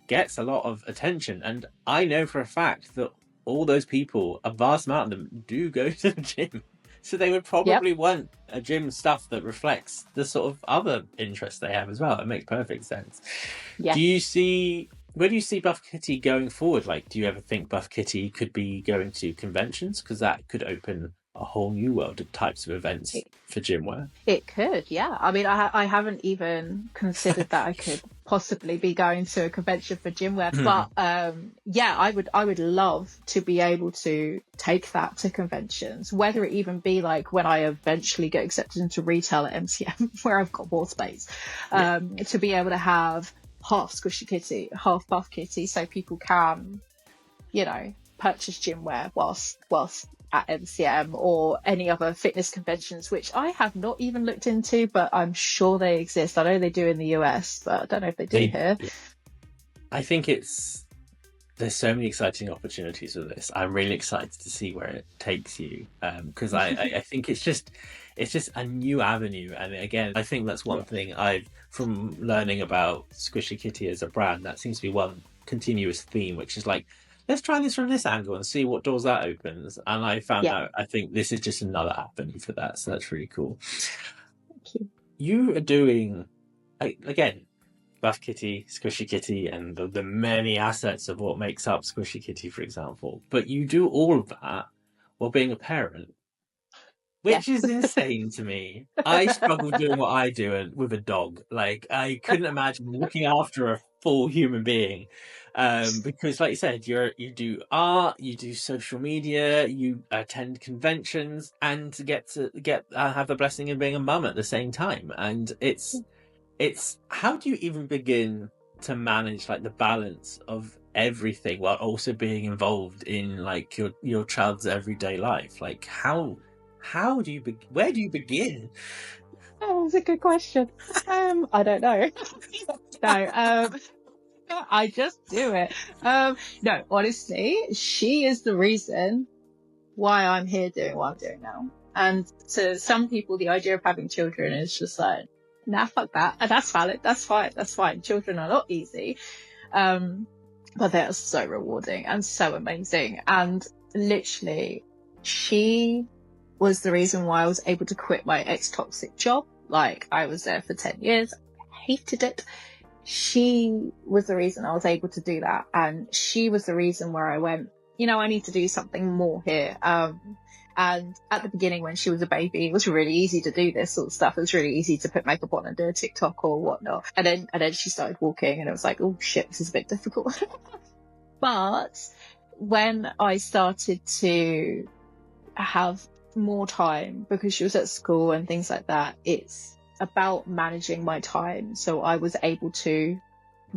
gets a lot of attention. And I know for a fact that all those people, a vast amount of them, do go to the gym. So they would probably want a gym stuff that reflects the sort of other interests they have as well. It makes perfect sense. Yeah. Where do you see Buff Kitty going forward? Like, do you ever think Buff Kitty could be going to conventions? Because that could open a whole new world of types of events for gym wear. It could, yeah. I mean, I haven't even considered that I could possibly be going to a convention for gym wear. But yeah, I would love to be able to take that to conventions, whether it even be like when I eventually get accepted into retail at MCM, where I've got more space, to be able to have half Squishy Kitty, half Buff Kitty, so people can, you know, purchase gym wear whilst at MCM or any other fitness conventions, which I have not even looked into, but I'm sure they exist. I know they do in the US, but I don't know if they do here. I think there's so many exciting opportunities with this. I'm really excited to see where it takes you, because I think it's just a new avenue. And again, I think that's one thing from learning about Squishy Kitty as a brand, that seems to be one continuous theme, which is like, let's try this from this angle and see what doors that opens. And I found out, I think this is just another avenue for that. So that's really cool. Thank you. You are doing, again, Buff Kitty, Squishy Kitty, and the many assets of what makes up Squishy Kitty, for example. But you do all of that while being a parent, which is insane to me. I struggle doing what I do with a dog. Like, I couldn't imagine looking after a full human being. Because like you said, you do art, you do social media, you attend conventions, and get to have the blessing of being a mum at the same time. And it's how do you even begin to manage like the balance of everything while also being involved in like your child's everyday life? Like how do you where do you begin? Oh, that's a good question. I don't know. No, I just do it. No, honestly, she is the reason why I'm here doing what I'm doing now. And to some people, the idea of having children is just like, nah, fuck that. And that's valid. That's fine. That's fine. Children are not easy. But they are so rewarding and so amazing. And literally, she was the reason why I was able to quit my ex-toxic job. Like, I was there for 10 years. I hated it. She was the reason I was able to do that. And she was the reason where I went, you know, I need to do something more here. And at the beginning, when she was a baby, it was really easy to do this sort of stuff. It was really easy to put makeup on and do a TikTok or whatnot. And then she started walking and it was like, oh shit, this is a bit difficult. But when I started to have more time because she was at school and things like that, it's about managing my time. So I was able to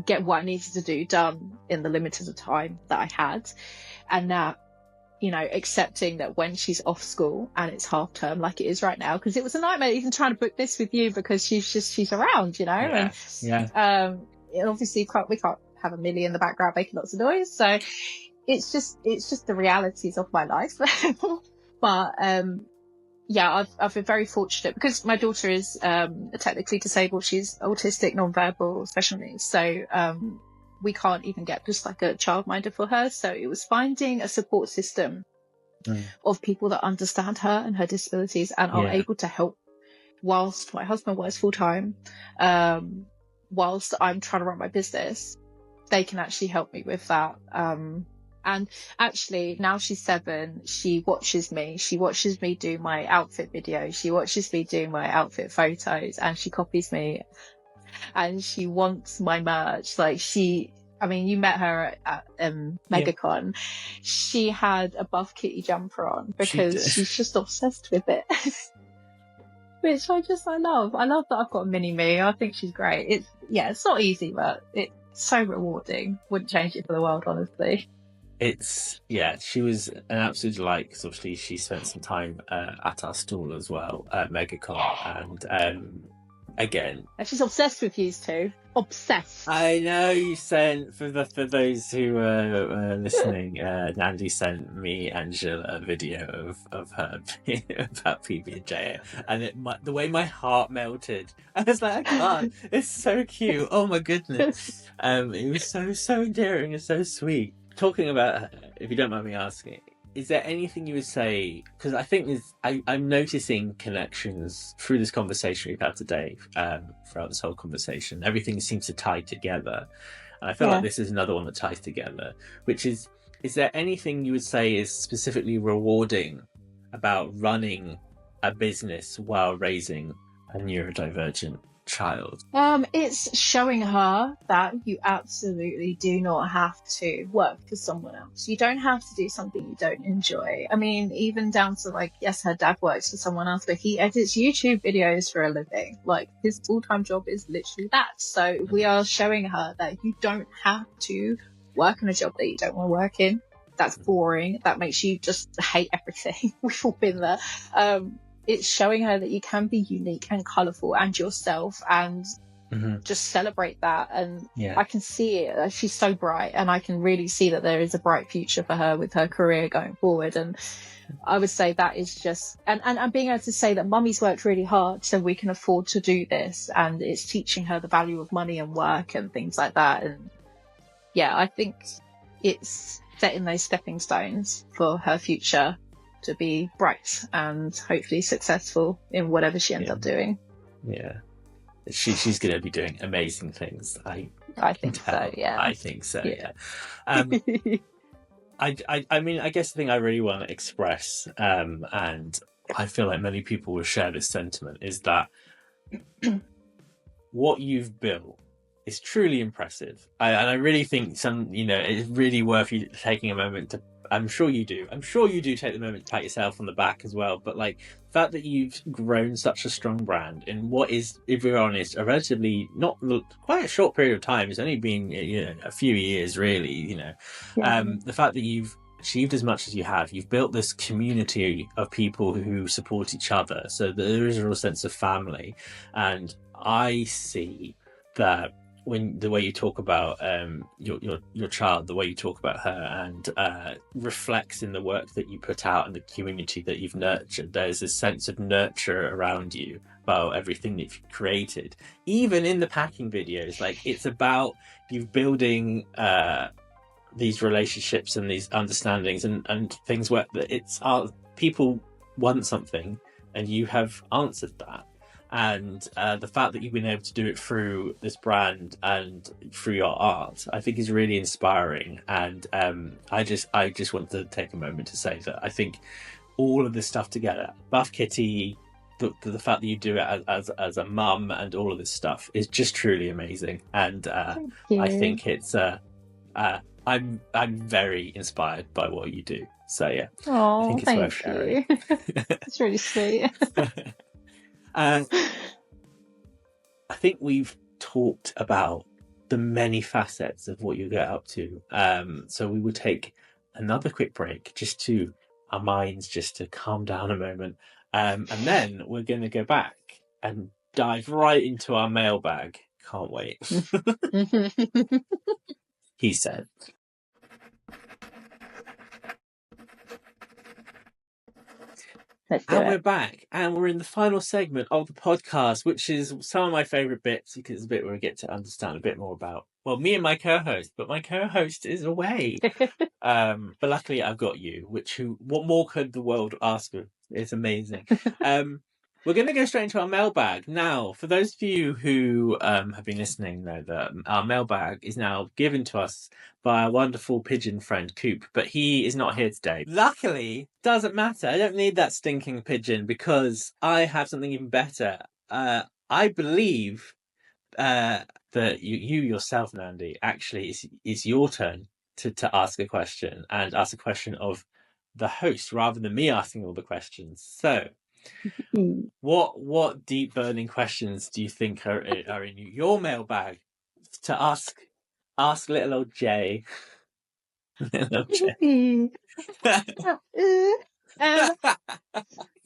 get what I needed to do done in the limited time that I had. And that, you know, accepting that when she's off school and it's half term like it is right now, because it was a nightmare even trying to book this with you because she's around, you know. And obviously we can't have Millie in the background making lots of noise, so it's just the realities of my life. But yeah, I've been very fortunate because my daughter is technically disabled. She's autistic, non-verbal, special needs. So we can't even get just like a childminder for her. So it was finding a support system of people that understand her and her disabilities and are able to help whilst my husband works full time, whilst I'm trying to run my business. They can actually help me with that. And actually, now she's 7, she watches me. She watches me do my outfit videos. She watches me do my outfit photos, and she copies me. And she wants my merch. Like I mean, you met her at MegaCon. She had a Buff Kitty jumper on because she's just obsessed with it. Which I love. I love that I've got a mini me. I think she's great. It's not easy, but it's so rewarding. Wouldn't change it for the world, honestly. She was an absolute delight because obviously she spent some time at our stall as well at MegaCon, and again, And she's obsessed with you too. Obsessed. I know you sent for those who are listening. Nandy sent me Angela a video of her about PB&J, and the way my heart melted. I was like, I can't. It's so cute. Oh my goodness. It was so endearing and so sweet. Talking about her, if you don't mind me asking, is there anything you would say? Because I think I'm noticing connections through this conversation we've had today, throughout this whole conversation. Everything seems to tie together. And I feel like this is another one that ties together, which is there anything you would say is specifically rewarding about running a business while raising a neurodivergent child? It's showing her that you absolutely do not have to work for someone else. You don't have to do something you don't enjoy. I mean, even down to like, yes, her dad works for someone else, but he edits YouTube videos for a living. Like, his full-time job is literally that. So we are showing her that you don't have to work on a job that you don't want to work in. That's boring. That makes you just hate everything. We've all been there. It's showing her that you can be unique and colourful and yourself, and just celebrate that. And I can see it. She's so bright, and I can really see that there is a bright future for her with her career going forward. And I would say that is just, and being able to say that mummy's worked really hard so we can afford to do this, and it's teaching her the value of money and work and things like that. And yeah, I think it's setting those stepping stones for her future to be bright and hopefully successful in whatever she ends up doing. Yeah, she's going to be doing amazing things. I think so. Yeah, I think so. Yeah. I mean, I guess the thing I really want to express, and I feel like many people will share this sentiment, is that what you've built is truly impressive. And I really think it's really worth you taking a moment to. I'm sure you do take the moment to pat yourself on the back as well. But like, the fact that you've grown such a strong brand in what is, if we're honest, a relatively not quite a short period of time. It's only been a few years, really. The fact that you've achieved as much as you have, you've built this community of people who support each other, so there is a real sense of family. And I see that when the way you talk about your child, the way you talk about her, and reflects in the work that you put out and the community that you've nurtured. There's a sense of nurture around you about everything that you've created. Even in the packing videos, like, it's about you building these relationships and these understandings and things where people want something and you have answered that. And the fact that you've been able to do it through this brand and through your art, I think is really inspiring. And I just want to take a moment to say that I think all of this stuff together, Buff Kitty, the fact that you do it as a mum, and all of this stuff is just truly amazing. And I think it's I'm very inspired by what you do. So yeah, I think it's worth sharing. It's really sweet. I think we've talked about the many facets of what you get up to. So we will take another quick break, our minds just to calm down a moment. And then we're going to go back and dive right into our mailbag. Can't wait. He said. And we're back, and we're in the final segment of the podcast, which is some of my favourite bits, because it's a bit where we get to understand a bit more about, well, me and my co-host, but my co-host is away. But luckily I've got you, what more could the world ask of? It's amazing. We're going to go straight into our mailbag. Now, for those of you who have been listening, know that our mailbag is now given to us by our wonderful pigeon friend, Coop, but he is not here today. Luckily, doesn't matter. I don't need that stinking pigeon because I have something even better. I believe that you yourself, Nandy, actually is your turn to ask a question, and ask a question of the host rather than me asking all the questions. So, what deep burning questions do you think are in your mailbag to ask little old Jay? Little J. um,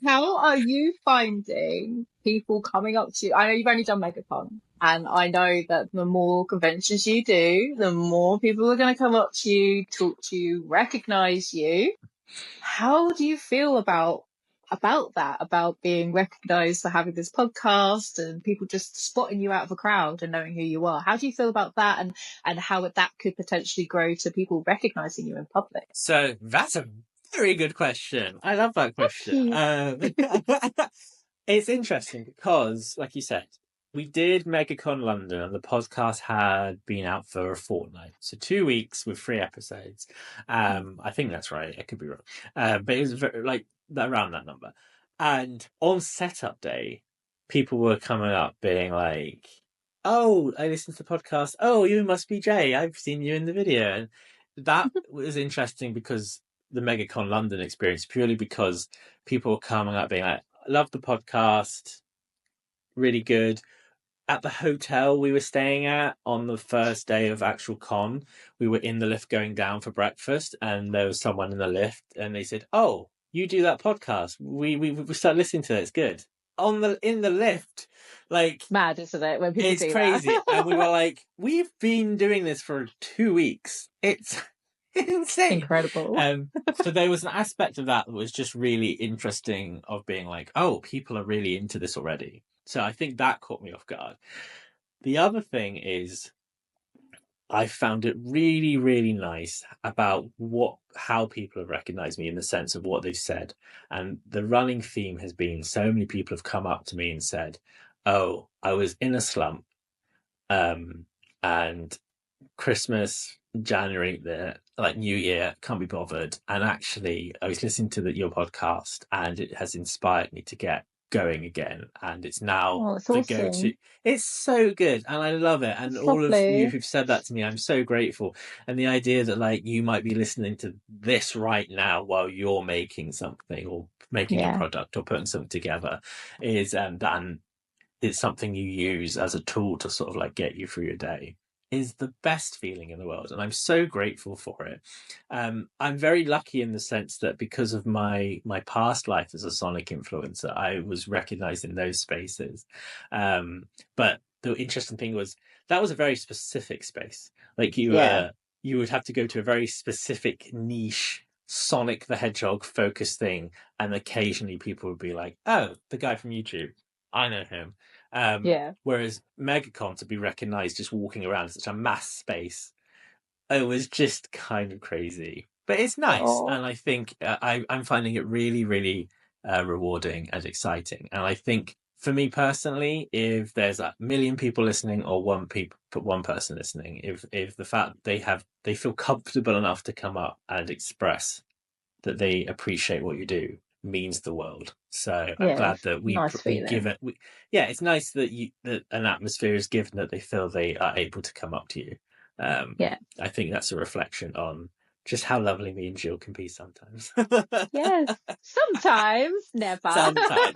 how are you finding people coming up to you? I know you've only done MegaCon, and I know that the more conventions you do, the more people are going to come up to you, talk to you, recognize you. How do you feel about that, about being recognized for having this podcast and people just spotting you out of a crowd and knowing who you are? How do you feel about that, and how that could potentially grow to people recognizing you in public? So that's a very good question. I love that question. It's interesting because, like you said, we did MegaCon London and the podcast had been out for a fortnight. So 2 weeks with 3 episodes. I think that's right. I could be wrong. But it was like around that number. And on setup day, people were coming up being like, "Oh, I listened to the podcast. Oh, you must be Jay. I've seen you in the video." And that was interesting because the MegaCon London experience, purely because people were coming up being like, "I love the podcast, really good." At the hotel we were staying at on the first day of actual con, we were in the lift going down for breakfast, and there was someone in the lift, and they said, "Oh, you do that podcast? We started listening to it. It's good." In the lift, like, Mad, isn't it, when people it's do crazy. that? And we were like, "We've been doing this for 2 weeks. It's insane." Incredible. So there was an aspect of that was just really interesting, of being like, "Oh, people are really into this already." So I think that caught me off guard. The other thing is, I found it really, really nice about how people have recognized me in the sense of what they've said. And the running theme has been, so many people have come up to me and said, "Oh, I was in a slump, and Christmas, January, New Year, can't be bothered. And actually, I was listening to your podcast, and it has inspired me to get going again. And it's now Oh, it's the awesome. go-to." It's so good, and I love it. And It's all of lovely. you who've said that to me, I'm so grateful. And the idea that, like, you might be listening to this right now while you're making something, or making a Yeah. product, or putting something together, is that it's something you use as a tool to sort of like get you through your day, is the best feeling in the world, and I'm so grateful for it. I'm very lucky in the sense that because of my past life as a sonic influencer, I was recognized in those spaces. But the interesting thing was, that was a very specific space. Like, you would have to go to a very specific niche Sonic the Hedgehog focus thing, and occasionally people would be like, "Oh, the guy from YouTube, I know him." Whereas MegaCon, to be recognized just walking around such a mass space, it was just kind of crazy. But it's nice, and I think I'm finding it really, really rewarding and exciting. And I think, for me personally, if there's a million people listening, or one person listening, if the fact they feel comfortable enough to come up and express that they appreciate what you do, means the world. So I'm glad that we give it. It's nice that an atmosphere is given that they feel they are able to come up to you. I think that's a reflection on just how lovely me and Jill can be sometimes. Yes, sometimes, never. Sometimes.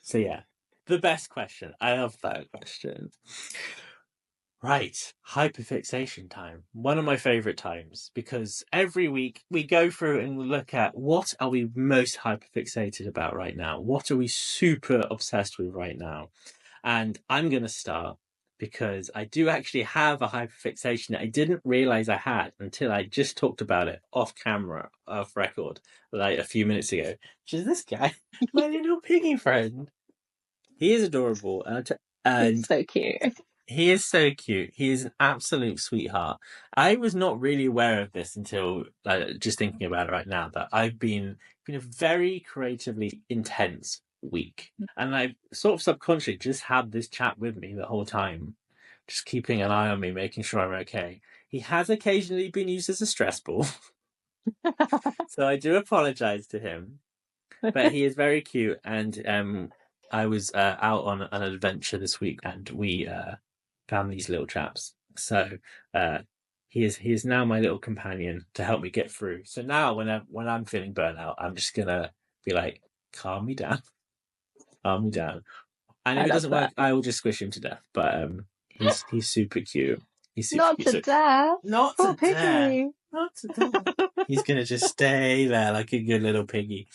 So yeah, the best question. I love that question. Right, hyperfixation time. One of my favorite times, because every week we go through and we look at, what are we most hyperfixated about right now? What are we super obsessed with right now? And I'm going to start, because I do actually have a hyperfixation that I didn't realize I had until I just talked about it off camera, off record, like a few minutes ago, which is this guy, my little piggy friend. He is adorable. And He's so cute. he is so cute. He is an absolute sweetheart. I was not really aware of this until just thinking about it right now, that I've been a very creatively intense week. And I've sort of subconsciously just had this chap with me the whole time, just keeping an eye on me, making sure I'm okay. He has occasionally been used as a stress ball. So I do apologize to him. But he is very cute. And I was out on an adventure this week, and we found these little chaps. So he is now my little companion to help me get through. So now when I'm feeling burnout, I'm just gonna be like, calm me down, calm me down. And if it doesn't work, I will just squish him to death. But he's super cute. Not to dare. Not Poor to dare. piggy. Not to dare. He's going to just stay there like a good little piggy.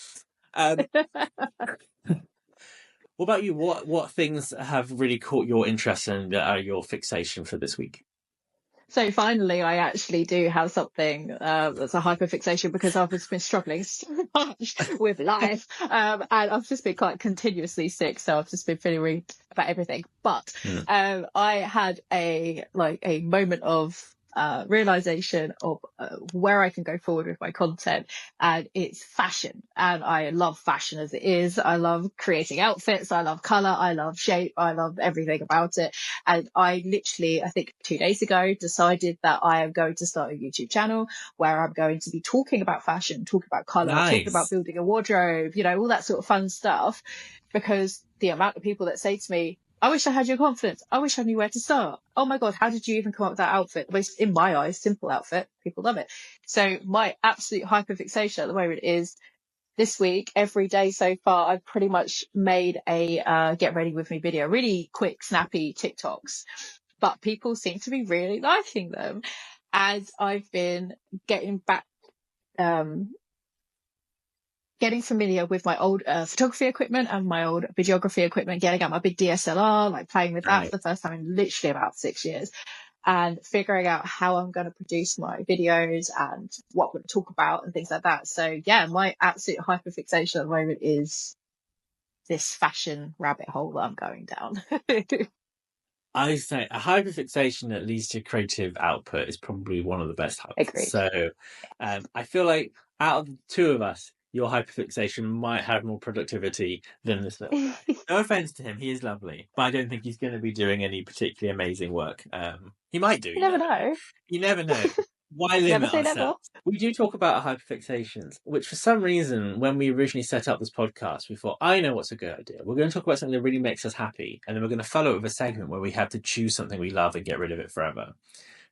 What about you? What things have really caught your interest and are your fixation for this week? So finally, I actually do have something that's a hyperfixation because I've just been struggling so much with life, and I've just been quite continuously sick, so I've just been feeling really about everything. But I had a moment of realization of where I can go forward with my content, and it's fashion. And I love fashion as it is. I love creating outfits. I love color. I love shape. I love everything about it. And I literally, I think 2 days ago, decided that I am going to start a YouTube channel where I'm going to be talking about fashion, talking about color, talking about building a wardrobe, all that sort of fun stuff. Because the amount of people that say to me, I wish I had your confidence. I wish I knew where to start. Oh my God, how did you even come up with that outfit? The most, in my eyes, simple outfit. People love it. So my absolute hyperfixation at the moment is this week, every day so far, I've pretty much made a get ready with me video, really quick, snappy TikToks. But people seem to be really liking them. As I've been getting back, getting familiar with my old photography equipment and my old videography equipment, getting out my big DSLR, like playing with that for the first time in literally about 6 years, and figuring out how I'm going to produce my videos and what I'm going to talk about and things like that. So yeah, my absolute hyperfixation at the moment is this fashion rabbit hole that I'm going down. I say a hyperfixation that leads to creative output is probably one of the best types. Agreed. So I feel like out of the two of us, your hyperfixation might have more productivity than this little guy. No offense to him, he is lovely, but I don't think he's going to be doing any particularly amazing work. He might do. You never know. You never know. Why limit ourselves? We do talk about hyperfixations, which for some reason, when we originally set up this podcast, we thought, I know what's a good idea. We're going to talk about something that really makes us happy, and then we're going to follow it with a segment where we have to choose something we love and get rid of it forever.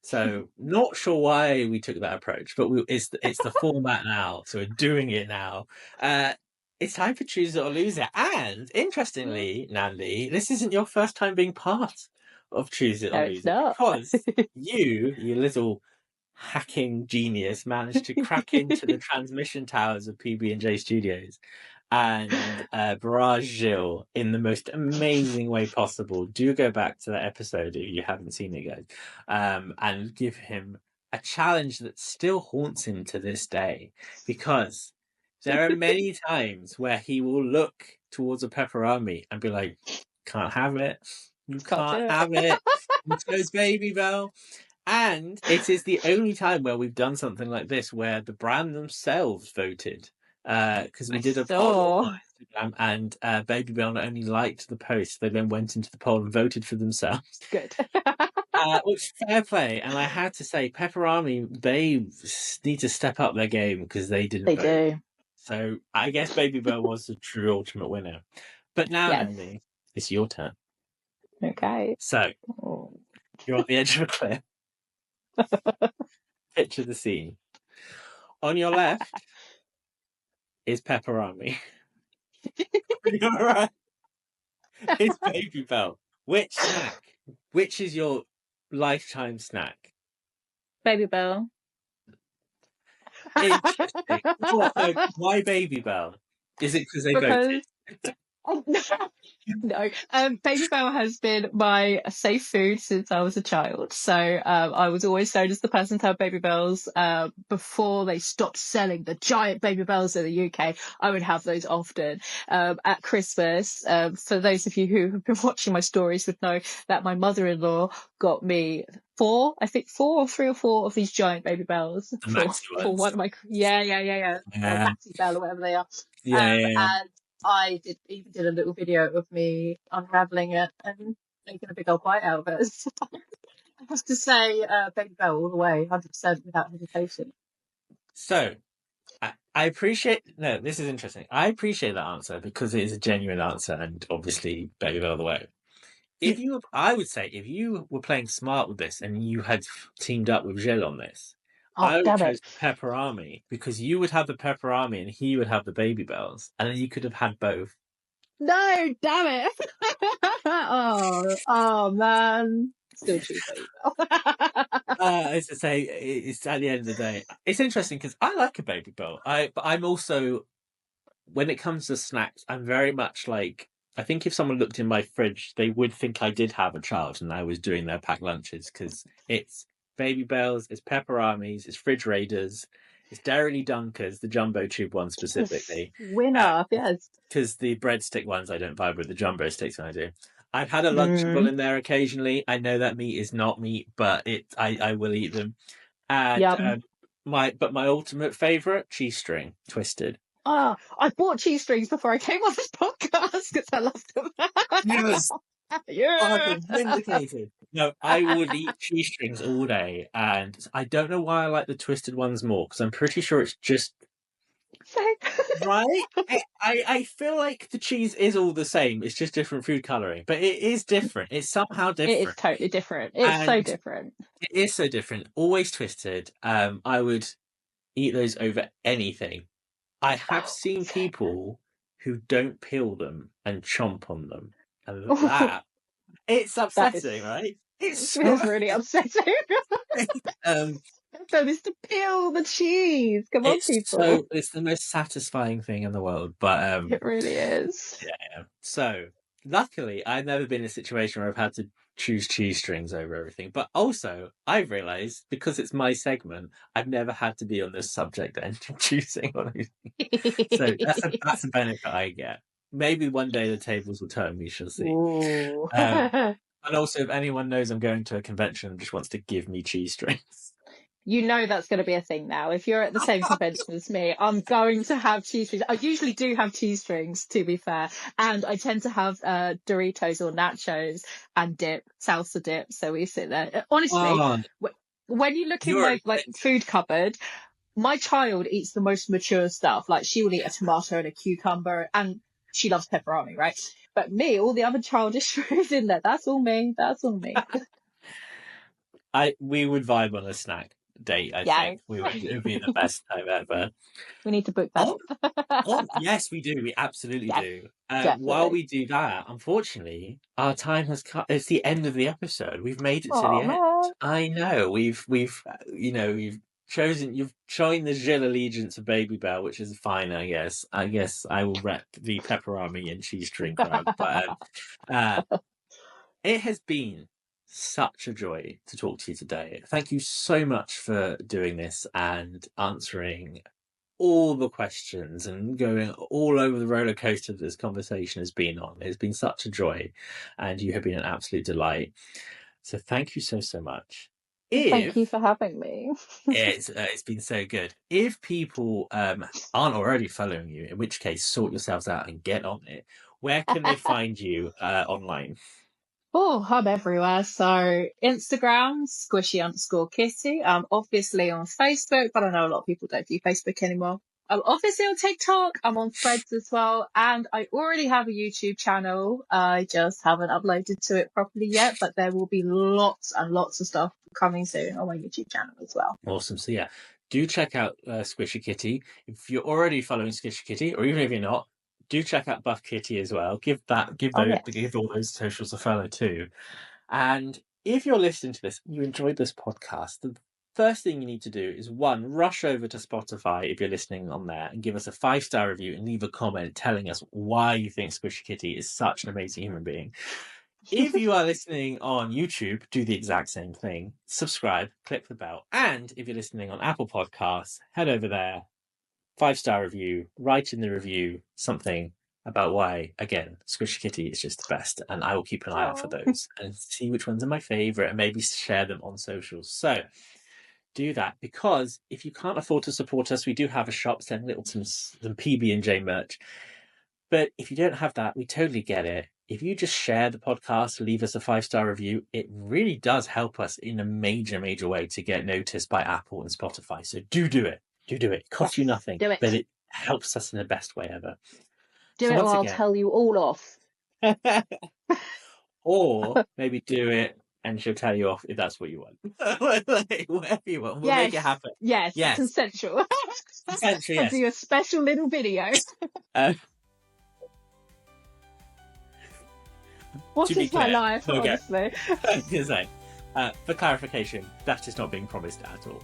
So, not sure why we took that approach, but it's the format now, so we're doing it now. It's time for Choose It or Lose It. And interestingly, Nandi, this isn't your first time being part of Choose It or Lose It, because you little hacking genius, managed to crack into the transmission towers of PB&J Studios and barrage Gilles in the most amazing way possible. Do go back to that episode if you haven't seen it, guys, and give him a challenge that still haunts him to this day, because there are many times where he will look towards a Pepperami and be like, can't have it. You can't have it. It goes Babybel. And it is the only time where we've done something like this where the brand themselves voted. Because we did a poll on Instagram, and Babybel not only liked the post, they then went into the poll and voted for themselves. Good. Which fair play. And I had to say, Pepperami, they need to step up their game because they didn't vote. They do. So I guess Babybel was the true ultimate winner. But now, Andy, it's your turn. Okay. So you're on the edge of a cliff. Picture the scene. On your left is Pepperami. On your right is Babybel. Which snack? Which is your lifetime snack? Babybel. Interesting. Why Babybel? Is it because they voted? No, Babybel has been my safe food since I was a child. So I was always known as the person to have Babybels. Before they stopped selling the giant Babybels in the UK, I would have those often. At Christmas, for those of you who have been watching my stories would know that my mother-in-law got me 4 or 3 or 4 of these giant Babybels for one of my Maxi Bell or whatever they are. And I even did a little video of me unraveling it and making a big old bite out of it. I have to say, Babybel all the way, 100% without hesitation. So, I appreciate... No, this is interesting. I appreciate that answer because it is a genuine answer, and obviously Babybel all the way. I would say, if you were playing smart with this and you had teamed up with Gilles on this, I would choose Pepperami, because you would have the Pepperami and he would have the Babybels, and then you could have had both. No, damn it! Oh man. still choose Babybel. As I say, it's at the end of the day, it's interesting because I like a Babybel. But I'm also, when it comes to snacks, I'm very much like, I think if someone looked in my fridge, they would think I did have a child and I was doing their packed lunches, because it's Babybels, it's Pepperamis, it's Fridge Raiders, it's Dairy Dunkers, the jumbo tube ones specifically. Winner, yes. Because the breadstick ones I don't vibe with, the jumbo sticks I do. I've had a Lunchable in there occasionally. I know that meat is not meat, but I will eat them. And my ultimate favourite, cheese string, twisted. Oh, I bought cheese strings before I came on this podcast because I loved them. Yes. Yeah. Oh, vindicated. No, I would eat cheese strings all day, and I don't know why I like the twisted ones more, because I'm pretty sure it's just right. I feel like the cheese is all the same. It's just different food coloring, but it is different. It's somehow different. It is totally different. It's so different. It is so different. Always twisted. I would eat those over anything. I have seen people who don't peel them and chomp on them, and that it's upsetting, right? It's really upsetting. So is to peel the cheese. Come on, people. It's the most satisfying thing in the world, but it really is. Yeah. So luckily, I've never been in a situation where I've had to choose cheese strings over everything. But also, I've realised, because it's my segment, I've never had to be on this subject and choosing on anything. So that's a benefit I get. Maybe one day the tables will turn. We shall see. And also, if anyone knows I'm going to a convention and just wants to give me cheese strings, you know that's going to be a thing now. If you're at the same convention as me, I'm going to have cheese strings. I usually do have cheese strings, to be fair. And I tend to have Doritos or nachos and dip, salsa dip. So we sit there. Honestly, when you look in my food cupboard, my child eats the most mature stuff. Like, she will eat a tomato and a cucumber, and she loves pepperoni, right? But me, all the other childish food in there, that's all me. That's all me. We would vibe on a snack date, I think. It would be the best time ever. We need to book that. Yes, we do. We absolutely do. While we do that, unfortunately, our time has cut. It's the end of the episode. We've made it to the end. Man. I know. We've chosen. You've joined the Jill allegiance of Babybel, which is fine, I guess. I guess I will rep the pepperami and cheese string crab. But it has been such a joy to talk to you today. Thank you so much for doing this and answering all the questions and going all over the roller coaster that this conversation has been on. It's been such a joy, and you have been an absolute delight. So thank you so much. Thank you for having me. It's been so good. If people aren't already following you, in which case sort yourselves out and get on it, where can they find you online? Oh, I'm everywhere. So Instagram, Squishi_Kitti. I'm obviously on Facebook, but I know a lot of people don't do Facebook anymore. I'm obviously on TikTok. I'm on Threads as well. And I already have a YouTube channel. I just haven't uploaded to it properly yet, but there will be lots and lots of stuff coming soon on my YouTube channel as well. Awesome. So yeah, do check out Squishi Kitti. If you're already following Squishi Kitti, or even if you're not, do check out Buff Kitty as well. Give all those socials a follow too. And if you're listening to this, you enjoyed this podcast, the first thing you need to do is, one, rush over to Spotify if you're listening on there and give us a 5-star review and leave a comment telling us why you think Squishi Kitti is such an amazing human being. If you are listening on YouTube, do the exact same thing. Subscribe, click the bell. And if you're listening on Apple Podcasts, head over there, 5-star review, write in the review something about why, again, Squishi Kitti is just the best, and I will keep an eye out for those and see which ones are my favourite and maybe share them on socials. So do that, because if you can't afford to support us, we do have a shop selling some PB&J merch. But if you don't have that, we totally get it. If you just share the podcast, leave us a 5-star review, it really does help us in a major, major way to get noticed by Apple and Spotify. So do it. It costs you nothing, but it helps us in the best way ever. Do it, or I'll tell you all off. Or maybe do it and she'll tell you off if that's what you want. Whatever you want, we'll make it happen. Yes. Consensual. Consensual, yes. I'll do a special little video. What is my life, honestly? For clarification, that is not being promised at all.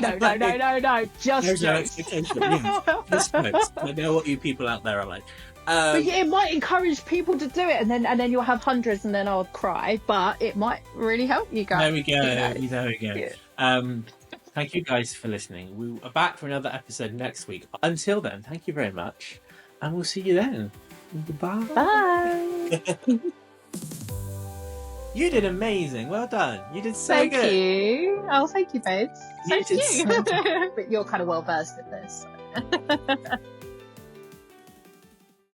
No. Just There's no jokes. expectation. Yes, just jokes. I know what you people out there are like. But yeah, it might encourage people to do it, and then you'll have hundreds, and then I'll cry. But it might really help you guys. There we go. You know. There we go. Yeah. Thank you guys for listening. We are back for another episode next week. Until then, thank you very much, and we'll see you then. Goodbye. Bye. You did amazing. Well done. You did so Thank good. you. Oh, thank you, babes. You Thank did you. so But you're kind of well versed in this.